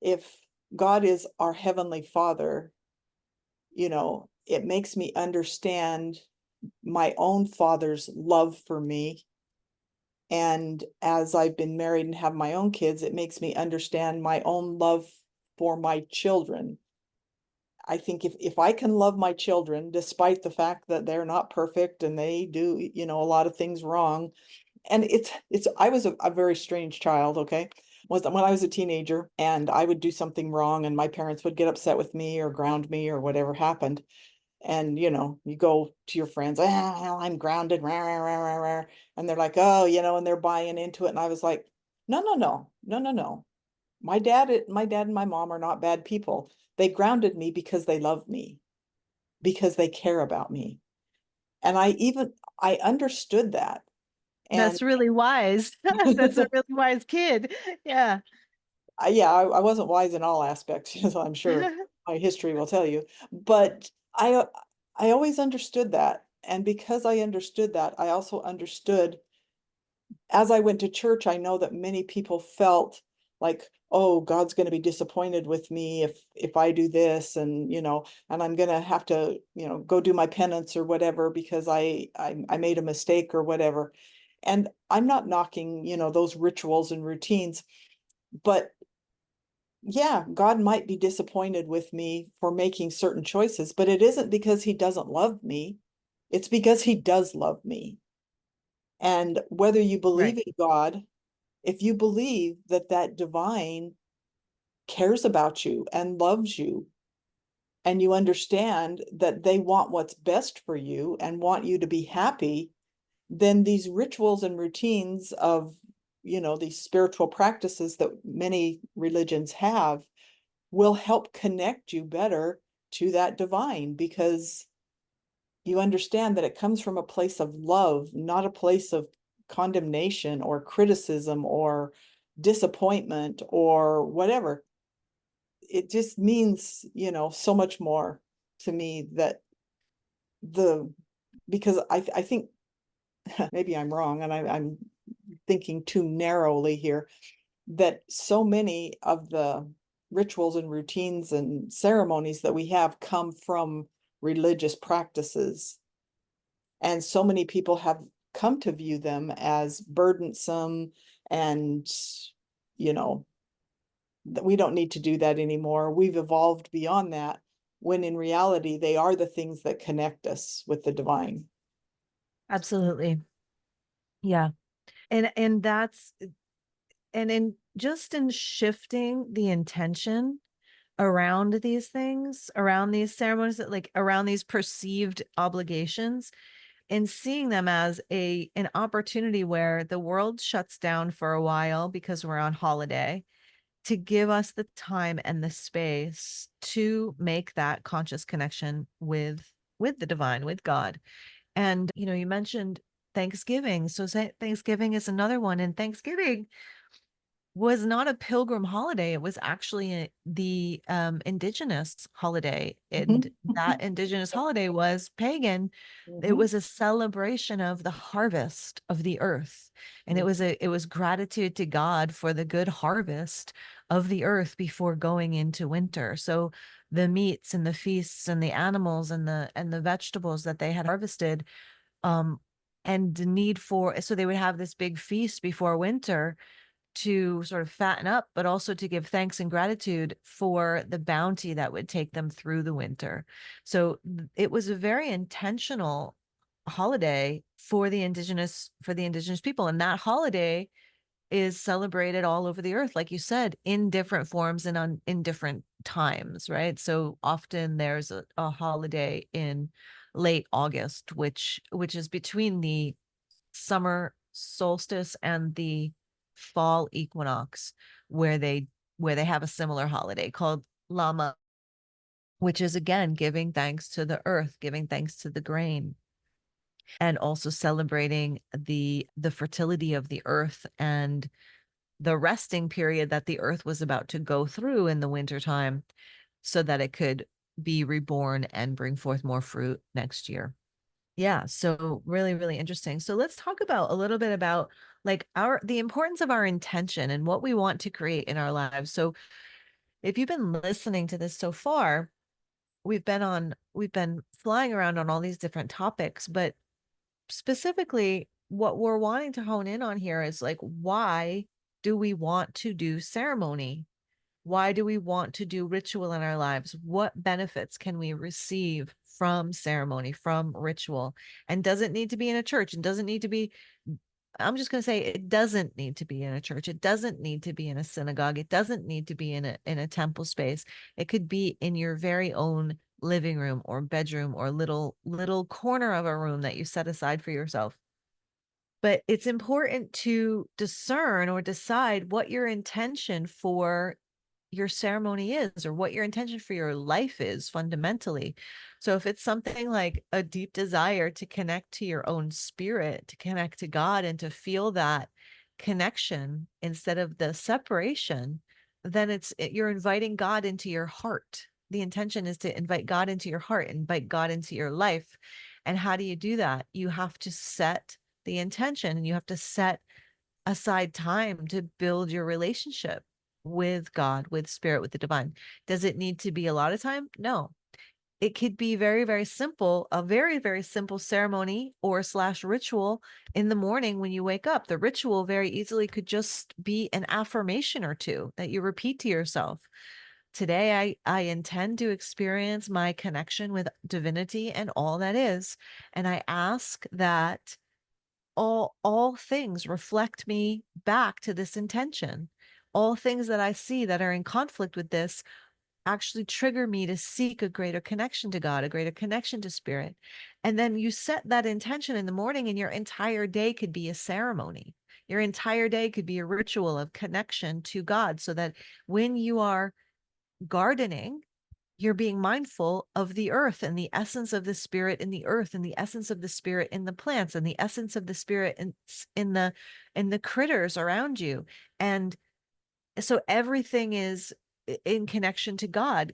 if God is our Heavenly Father, it makes me understand my own father's love for me. And as I've been married and have my own kids, it makes me understand my own love for my children. I think if I can love my children, despite the fact that they're not perfect and they do, you know, a lot of things wrong. And I was a very strange child, okay? Was when I was a teenager and I would do something wrong and my parents would get upset with me or ground me or whatever happened. And you know, you go to your friends, well, I'm grounded, rah, rah, rah, rah, rah. And they're like, oh, you know, and they're buying into it. And I was like, no, no, no, no, no, no. My dad and my mom are not bad people. They grounded me because they love me, because they care about me. And I understood that. And That's really wise. That's a really wise kid. Yeah. I wasn't wise in all aspects, as I'm sure my history will tell you. But I always understood that. And because I understood that, I also understood as I went to church, I know that many people felt like, oh, God's going to be disappointed with me if I do this, and you know, and I'm going to have to, you know, go do my penance or whatever because I made a mistake or whatever. And I'm not knocking, you know, those rituals and routines, but yeah, God might be disappointed with me for making certain choices, but it isn't because he doesn't love me. It's because he does love me. And whether you believe Right. in God, if you believe that that divine cares about you and loves you, and you understand that they want what's best for you and want you to be happy, then these rituals and routines of, you know, these spiritual practices that many religions have will help connect you better to that divine because you understand that it comes from a place of love, not a place of condemnation or criticism or disappointment or whatever. It just means, you know, so much more to me that the because I think maybe I'm wrong and I'm thinking too narrowly here that so many of the rituals and routines and ceremonies that we have come from religious practices. And so many people have come to view them as burdensome and, you know, that we don't need to do that anymore. We've evolved beyond that, when in reality, they are the things that connect us with the divine. Absolutely. Yeah. And that's and in just in shifting the intention around these things, around these ceremonies, that like around these perceived obligations, and seeing them as an opportunity where the world shuts down for a while because we're on holiday, to give us the time and the space to make that conscious connection with the divine, with God. And you know, you mentioned Thanksgiving. So Thanksgiving is another one. And Thanksgiving was not a pilgrim holiday. It was actually the indigenous holiday. And Mhm. that indigenous holiday was pagan. It Mhm. was a celebration of the harvest of the earth. And it was gratitude to God for the good harvest of the earth before going into winter. So the meats and the feasts and the animals and the vegetables that they had harvested, um, and the need for, so they would have this big feast before winter to sort of fatten up, but also to give thanks and gratitude for the bounty that would take them through the winter. So it was a very intentional holiday for the indigenous people. And that holiday is celebrated all over the earth, like you said, in different forms and in different times, right? So often there's a holiday in late August, which is between the summer solstice and the fall equinox, where they have a similar holiday called Lama, which is again giving thanks to the earth, giving thanks to the grain, and also celebrating the fertility of the earth and the resting period that the earth was about to go through in the wintertime so that it could be reborn and bring forth more fruit next year. Yeah, so really, really interesting. So let's talk about a little bit about like the importance of our intention and what we want to create in our lives. So if you've been listening to this so far, we've been flying around on all these different topics, but specifically what we're wanting to hone in on here is like, why do we want to do ceremony? Why do we want to do ritual in our lives? What benefits can we receive from ceremony, from ritual? And does it need to be in a church? And doesn't need to be, I'm just going to say it doesn't need to be in a church. It doesn't need to be in a synagogue. It doesn't need to be in a temple space. It could be in your very own living room or bedroom or little corner of a room that you set aside for yourself. But it's important to discern or decide what your intention for your ceremony is, or what your intention for your life is fundamentally. So if it's something like a deep desire to connect to your own spirit, to connect to God and to feel that connection instead of the separation, then you're inviting God into your heart. The intention is to invite God into your heart, invite God into your life. And how do you do that? You have to set the intention, and you have to set aside time to build your relationship with God, with spirit, with the divine. Does it need to be a lot of time? No. It could be very, very simple, a very, very simple ceremony or slash ritual in the morning when you wake up. The ritual very easily could just be an affirmation or two that you repeat to yourself. Today, I intend to experience my connection with divinity and all that is. And I ask that all things reflect me back to this intention. All things that I see that are in conflict with this actually trigger me to seek a greater connection to God, a greater connection to spirit. And then you set that intention in the morning, and your entire day could be a ceremony. Your entire day could be a ritual of connection to God, so that when you are gardening, you're being mindful of the earth and the essence of the spirit in the earth, and the essence of the spirit in the plants, and the essence of the spirit in the critters around you. And so everything is in connection to God.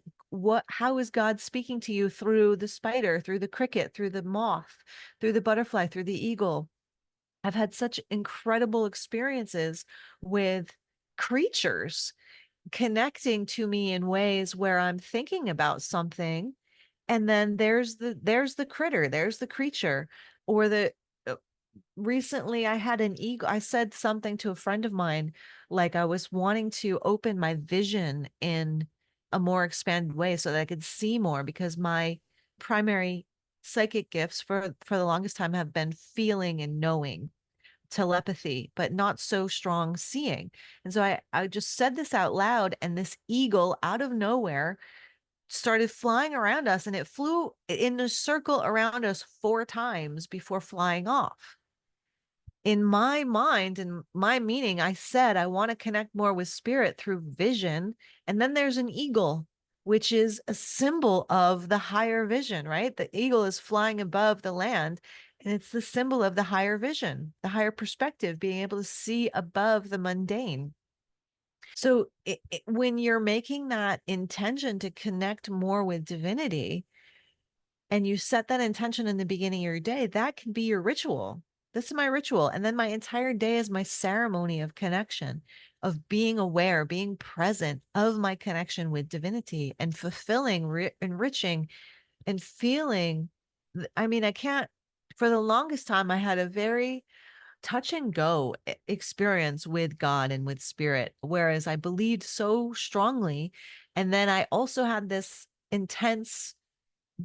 How is God speaking to you? Through the spider, through the cricket, through the moth, through the butterfly, through the eagle. I've had such incredible experiences with creatures connecting to me in ways where I'm thinking about something, and then there's the critter, there's the creature. Or the recently I had an eagle. I said something to a friend of mine, like I was wanting to open my vision in a more expanded way so that I could see more, because my primary psychic gifts for the longest time have been feeling and knowing, telepathy, but not so strong seeing. And so I just said this out loud, and this eagle out of nowhere started flying around us, and it flew in a circle around us 4 times before flying off. In my mind and my meaning, I said, I want to connect more with spirit through vision. And then there's an eagle, which is a symbol of the higher vision, right? The eagle is flying above the land, and it's the symbol of the higher vision, the higher perspective, being able to see above the mundane. So when you're making that intention to connect more with divinity, and you set that intention in the beginning of your day, that can be your ritual. This is my ritual. And then my entire day is my ceremony of connection, of being aware, being present of my connection with divinity, and fulfilling, enriching, and feeling. I mean, I can't, for the longest time, I had a very touch and go experience with God and with spirit, whereas I believed so strongly. And then I also had this intense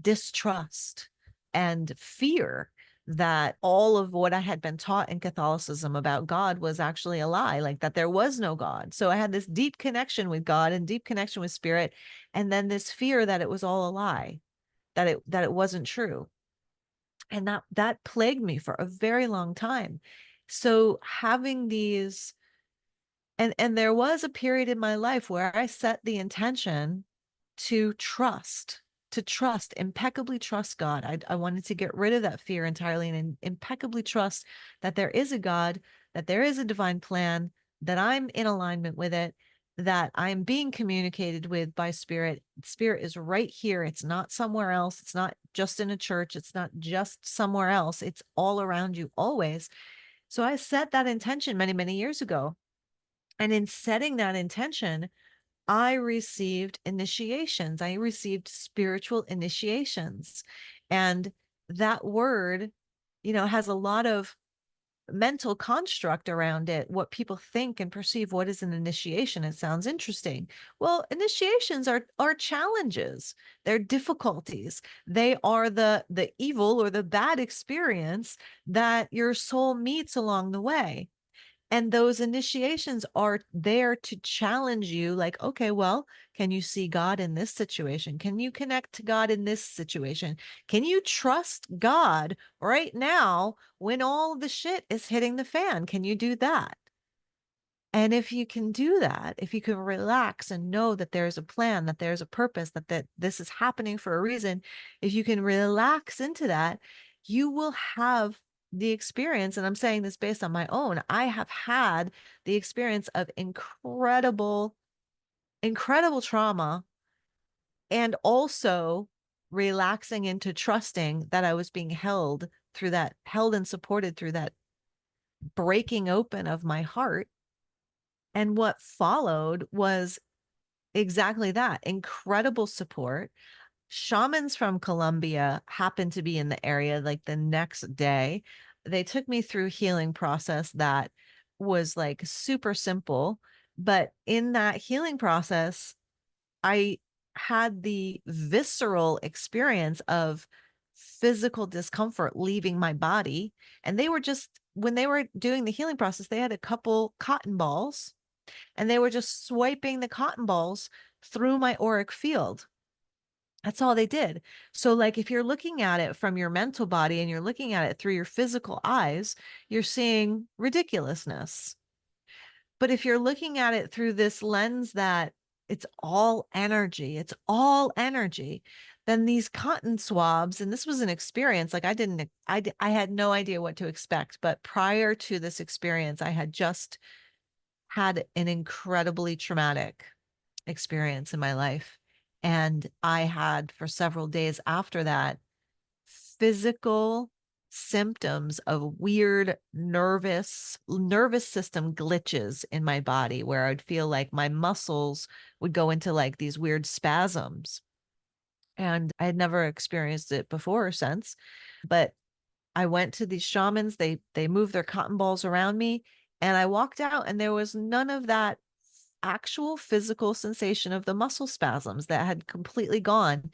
distrust and fear that all of what I had been taught in Catholicism about God was actually a lie, like that there was no God. So I had this deep connection with God and deep connection with spirit, and then this fear that it was all a lie, that it wasn't true. And that plagued me for a very long time. So having these, and there was a period in my life where I set the intention to trust, impeccably trust God. I wanted to get rid of that fear entirely, and impeccably trust that there is a God, that there is a divine plan, that I'm in alignment with it, that I'm being communicated with by spirit. Spirit is right here. It's not somewhere else. It's not just in a church. It's not just somewhere else. It's all around you always. So I set that intention many, many years ago. And in setting that intention, I received initiations. I received spiritual initiations. And that word, has a lot of mental construct around it, what people think and perceive what is an initiation. It sounds interesting. Well, initiations are challenges. They're difficulties. They are the evil or the bad experience that your soul meets along the way. And those initiations are there to challenge you, like, okay, well, can you see God in this situation? Can you connect to God in this situation? Can you trust God right now when all the shit is hitting the fan? Can you do that? And if you can do that, if you can relax and know that there's a plan, that there's a purpose, that this is happening for a reason, if you can relax into that, you will have the experience. And I'm saying this based on my own. I have had the experience of incredible, incredible trauma, and also relaxing into trusting that I was being held through that, held and supported through that breaking open of my heart. And what followed was exactly that, incredible support. Shamans from Colombia happened to be in the area like the next day. They took me through a healing process that was like super simple. But in that healing process, I had the visceral experience of physical discomfort leaving my body. And they were just, when they were doing the healing process, they had a couple cotton balls and they were just swiping the cotton balls through my auric field. That's all they did. So, like, if you're looking at it from your mental body and you're looking at it through your physical eyes, you're seeing ridiculousness. But if you're looking at it through this lens that it's all energy, then these cotton swabs, and this was an experience, like I had no idea what to expect. But prior to this experience, I had just had an incredibly traumatic experience in my life. And I had, for several days after that, physical symptoms of weird nervous system glitches in my body where I'd feel like my muscles would go into like these weird spasms. And I had never experienced it before or since, but I went to these shamans. They moved their cotton balls around me, and I walked out, and there was none of that actual physical sensation of the muscle spasms that had completely gone.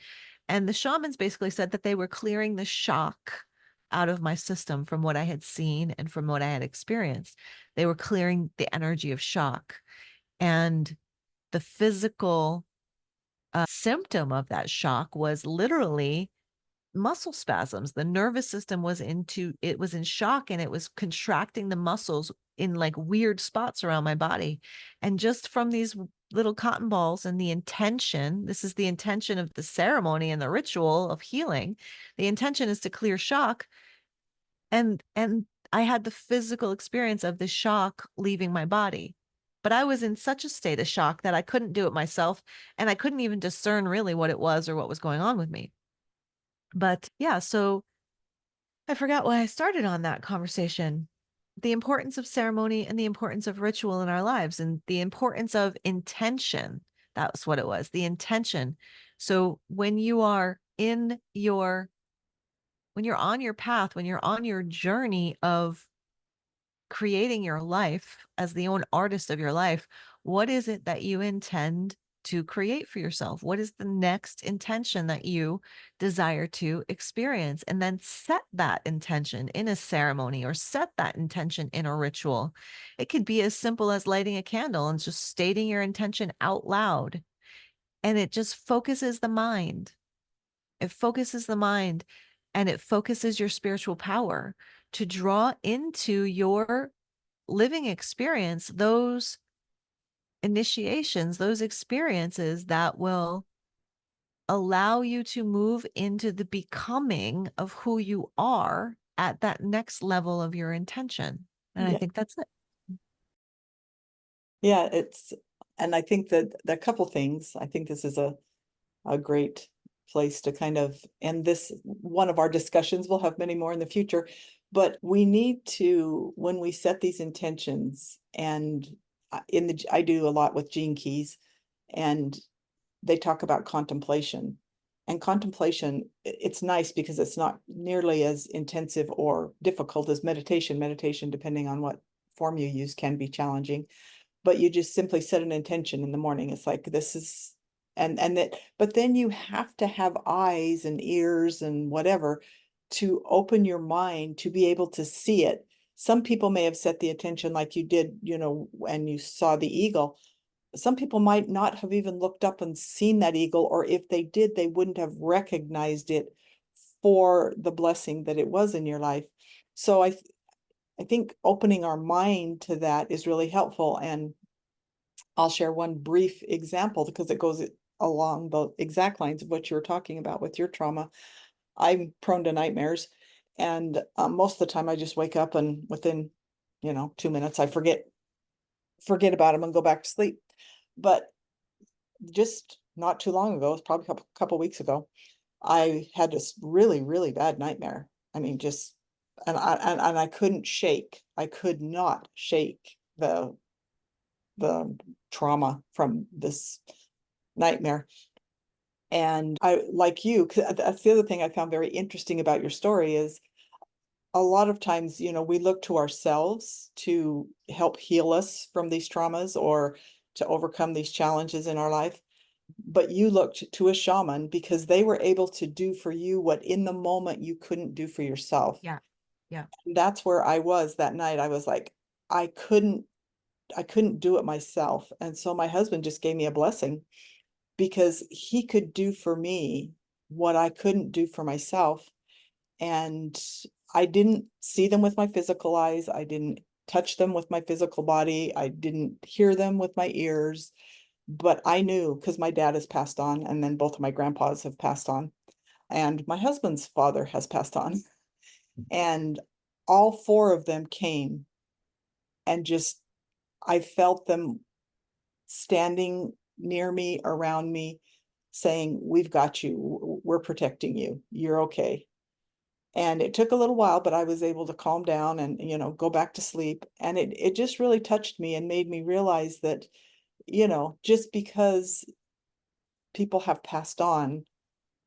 And the shamans basically said that they were clearing the shock out of my system from what I had seen and from what I had experienced. They were clearing the energy of shock. And the physical symptom of that shock was literally muscle spasms. The nervous system it was in shock, and it was contracting the muscles in like weird spots around my body. And just from these little cotton balls and the intention, this is the intention of the ceremony and the ritual of healing. The intention is to clear shock. And I had the physical experience of the shock leaving my body. But I was in such a state of shock that I couldn't do it myself, and I couldn't even discern really what it was or what was going on with me. But yeah, so I forgot why I started on that conversation. The importance of ceremony and the importance of ritual in our lives and the importance of intention. That was what it was, the intention. So when you are when you're on your path, when you're on your journey of creating your life as the own artist of your life, what is it that you intend to create for yourself? What is the next intention that you desire to experience? And then set that intention in a ceremony or set that intention in a ritual. It could be as simple as lighting a candle and just stating your intention out loud. And it just focuses the mind. It focuses the mind and it focuses your spiritual power to draw into your living experience those initiations, those experiences that will allow you to move into the becoming of who you are at that next level of your intention. And I Yeah. think that's it. Yeah, and I think that a couple things. I think this is a great place to kind of end this one of our discussions. We'll have many more in the future, but we need to, when we set these intentions, and I do a lot with Gene Keys, and they talk about contemplation. And contemplation, it's nice because it's not nearly as intensive or difficult as meditation. Meditation, depending on what form you use, can be challenging. But you just simply set an intention in the morning. It's like, this is, and that, but then you have to have eyes and ears and whatever to open your mind to be able to see it. Some people may have set the intention like you did, when you saw the eagle. Some people might not have even looked up and seen that eagle, or if they did, they wouldn't have recognized it for the blessing that it was in your life. So I think opening our mind to that is really helpful. And I'll share one brief example because it goes along the exact lines of what you were talking about with your trauma. I'm prone to nightmares, and most of the time I just wake up and within 2 minutes I forget about them and go back to sleep. But just not too long ago, it's probably a couple weeks ago, I had this really, really bad nightmare. I mean, just, and I couldn't shake. I could not shake the trauma from this nightmare. And I, like you, 'cause that's the other thing I found very interesting about your story is a lot of times, we look to ourselves to help heal us from these traumas or to overcome these challenges in our life. But you looked to a shaman because they were able to do for you what in the moment you couldn't do for yourself. Yeah. Yeah. And that's where I was that night. I was like, I couldn't do it myself. And so my husband just gave me a blessing because he could do for me what I couldn't do for myself. And I didn't see them with my physical eyes. I didn't touch them with my physical body. I didn't hear them with my ears. But I knew because my dad has passed on, and then both of my grandpas have passed on, and my husband's father has passed on. And all four of them came, and just, I felt them standing near me, around me, saying, "We've got you. We're protecting you. You're okay." And it took a little while, but I was able to calm down and, go back to sleep. And it just really touched me and made me realize that, just because people have passed on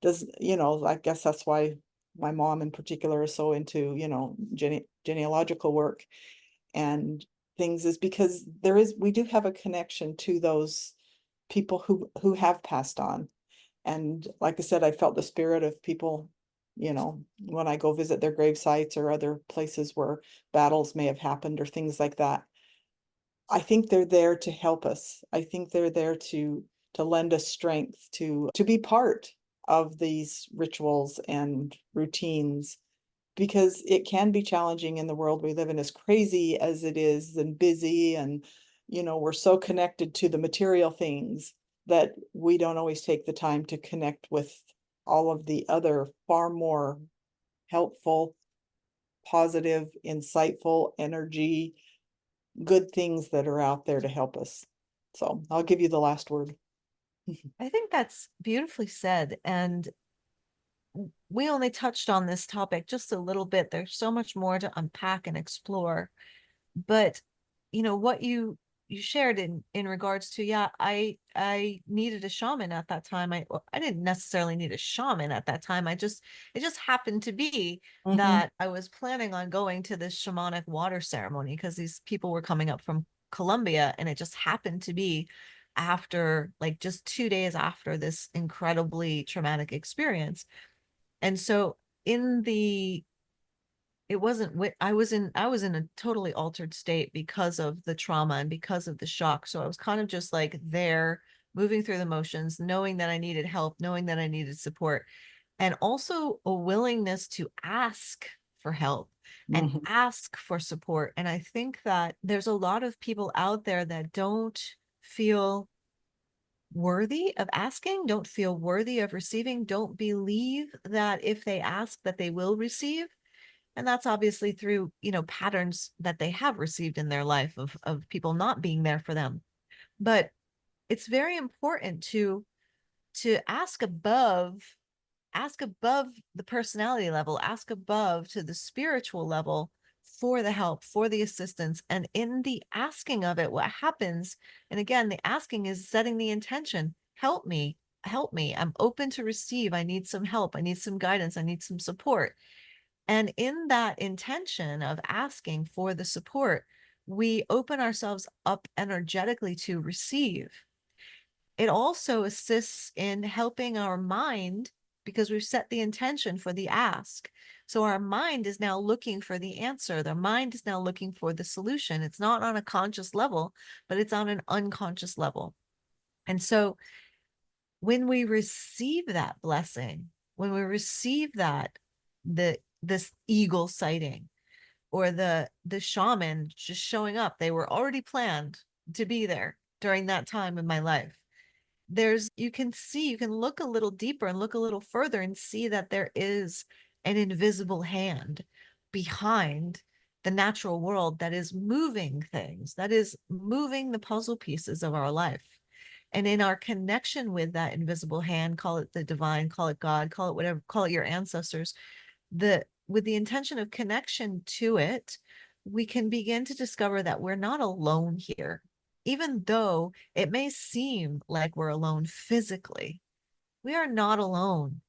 does, I guess that's why my mom in particular is so into, genealogical work and things, is because we do have a connection to those people who have passed on. And like I said, I felt the spirit of people, when I go visit their grave sites or other places where battles may have happened or things like that. I think they're there to help us. I think they're there to lend us strength to be part of these rituals and routines, because it can be challenging in the world we live in, as crazy as it is and busy, and we're so connected to the material things that we don't always take the time to connect with all of the other far more helpful, positive, insightful energy, good things that are out there to help us. So I'll give you the last word. I think that's beautifully said. And we only touched on this topic just a little bit. There's so much more to unpack and explore. But what you shared in regards to, yeah, I needed a shaman at that time. I didn't necessarily need a shaman at that time. It just happened to be that I was planning on going to this shamanic water ceremony because these people were coming up from Colombia, and it just happened to be after, like, just 2 days after this incredibly traumatic experience. And so in the it wasn't I was in a totally altered state because of the trauma and because of the shock. So I was kind of just like there, moving through the motions, knowing that I needed help, knowing that I needed support, and also a willingness to ask for help and Mhm. ask for support. And I think that there's a lot of people out there that don't feel worthy of asking, don't feel worthy of receiving, don't believe that if they ask that they will receive. And that's obviously through, patterns that they have received in their life of people not being there for them. But it's very important to ask above the personality level, ask above to the spiritual level for the help, for the assistance. And in the asking of it, what happens, and again, the asking is setting the intention, help me, help me. I'm open to receive. I need some help. I need some guidance. I need some support. And in that intention of asking for the support, we open ourselves up energetically to receive. It also assists in helping our mind, because we've set the intention for the ask. So our mind is now looking for the answer. The mind is now looking for the solution. It's not on a conscious level, but it's on an unconscious level. And so when we receive that blessing, when we receive that, this eagle sighting, or the shaman just showing up, they were already planned to be there during that time in my life. You can see, you can look a little deeper and look a little further and see that there is an invisible hand behind the natural world that is moving things, that is moving the puzzle pieces of our life. And in our connection with that invisible hand, call it the divine, call it God, call it whatever, call it your ancestors, with the intention of connection to it, we can begin to discover that we're not alone here. Even though it may seem like we're alone physically, we are not alone.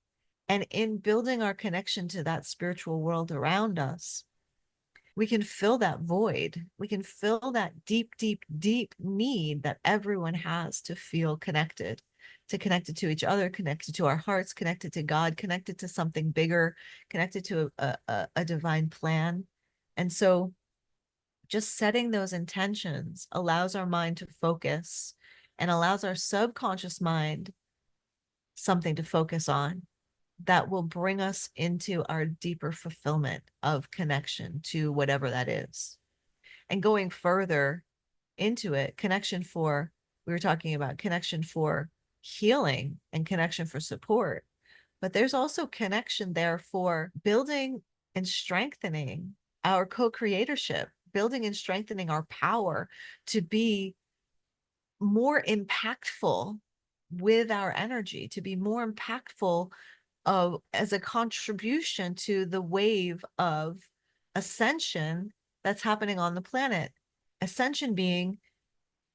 And in building our connection to that spiritual world around us, we can fill that void. We can fill that deep, deep, deep need that everyone has to feel connected, to connected to each other, connected to our hearts, connected to God, connected to something bigger, connected to a divine plan. And so just setting those intentions allows our mind to focus and allows our subconscious mind something to focus on that will bring us into our deeper fulfillment of connection to whatever that is. And going further into it, we were talking about connection for healing and connection for support, but there's also connection there for building and strengthening our co-creatorship, building and strengthening our power to be more impactful with our energy, to be more impactful as a contribution to the wave of ascension that's happening on the planet. Ascension being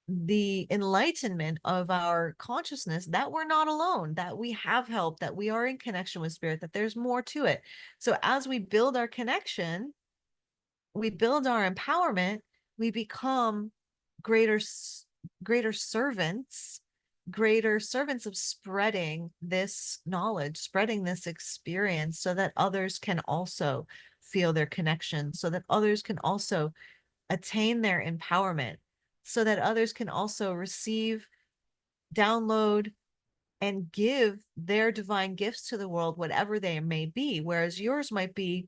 the enlightenment of our consciousness, that we're not alone, that we have help, that we are in connection with spirit, that there's more to it. So as we build our connection, we build our empowerment, we become greater greater servants greater servants of spreading this knowledge, spreading this experience, so that others can also feel their connection, so that others can also attain their empowerment, so that others can also receive, download, and give their divine gifts to the world, whatever they may be. Whereas yours might be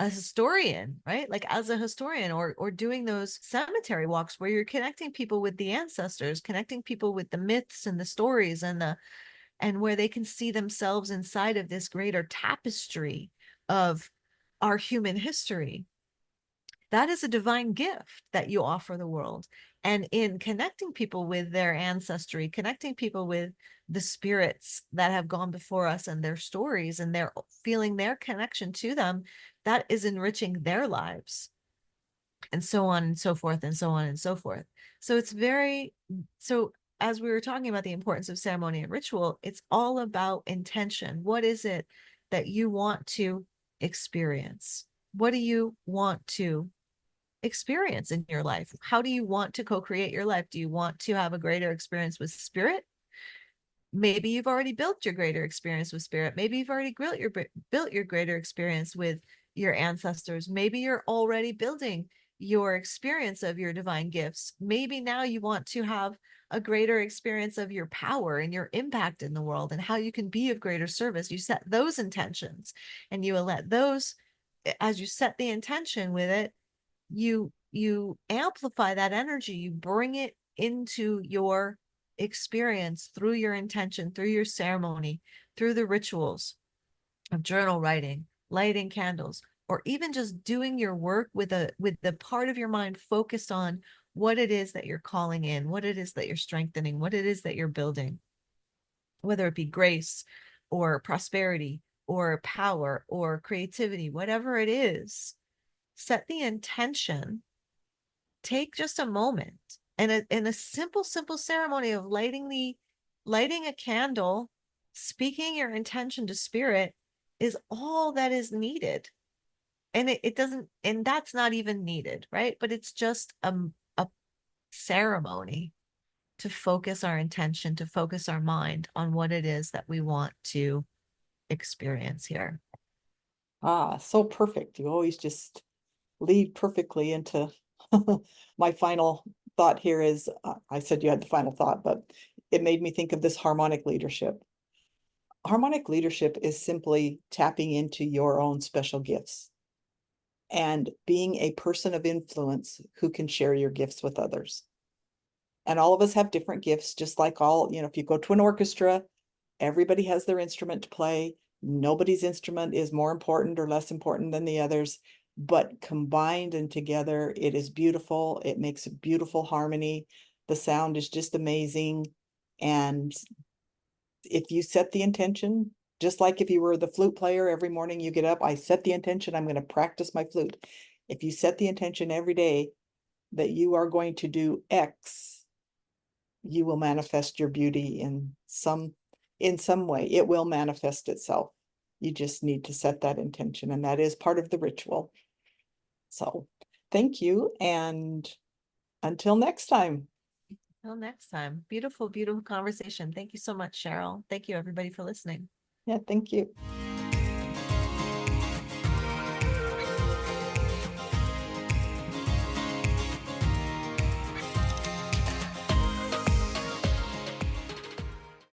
a historian, right? Like as a historian, or doing those cemetery walks where you're connecting people with the ancestors, connecting people with the myths and the stories, and where they can see themselves inside of this greater tapestry of our human history. That is a divine gift that you offer the world. And in connecting people with their ancestry, connecting people with the spirits that have gone before us and their stories, and they're feeling their connection to them, that is enriching their lives, and so on and so forth, and so on and so forth. So so as we were talking about the importance of ceremony and ritual, it's all about intention. What is it that you want to experience? What do you want to experience in your life? How do you want to co-create your life? Do you want to have a greater experience with spirit? Maybe you've already built your greater experience with spirit. Maybe you've already built your greater experience with your ancestors. Maybe you're already building your experience of your divine gifts. Maybe now you want to have a greater experience of your power and your impact in the world and how you can be of greater service. You set those intentions, and you will let those, as you set the intention with it, you amplify that energy, you bring it into your experience through your intention, through your ceremony, through the rituals of journal writing, lighting candles, or even just doing your work with the part of your mind focused on what it is that you're calling in, what it is that you're strengthening, what it is that you're building, whether it be grace or prosperity or power or creativity, whatever it is. Set the intention. Take just a moment, and in a simple ceremony of lighting lighting a candle, speaking your intention to spirit is all that is needed. And it doesn't, and that's not even needed, right? But it's just a ceremony to focus our intention, to focus our mind on what it is that we want to experience here. Ah, so perfect. You always just lead perfectly into my final thought here is, I said you had the final thought, but it made me think of this harmonic leadership. Harmonic leadership is simply tapping into your own special gifts and being a person of influence who can share your gifts with others. And all of us have different gifts, just like if you go to an orchestra, everybody has their instrument to play. Nobody's instrument is more important or less important than the others, but combined and together, it is beautiful. It makes a beautiful harmony. The sound is just amazing. And if you set the intention, just like if you were the flute player, every morning you get up, I set the intention, I'm going to practice my flute. If you set the intention every day that you are going to do X, you will manifest your beauty in some way. It will manifest itself. You just need to set that intention, and that is part of the ritual. So thank you, and until next time. Until next time. Beautiful, beautiful conversation. Thank you so much, Cheryl. Thank you, everybody, for listening. Yeah, thank you.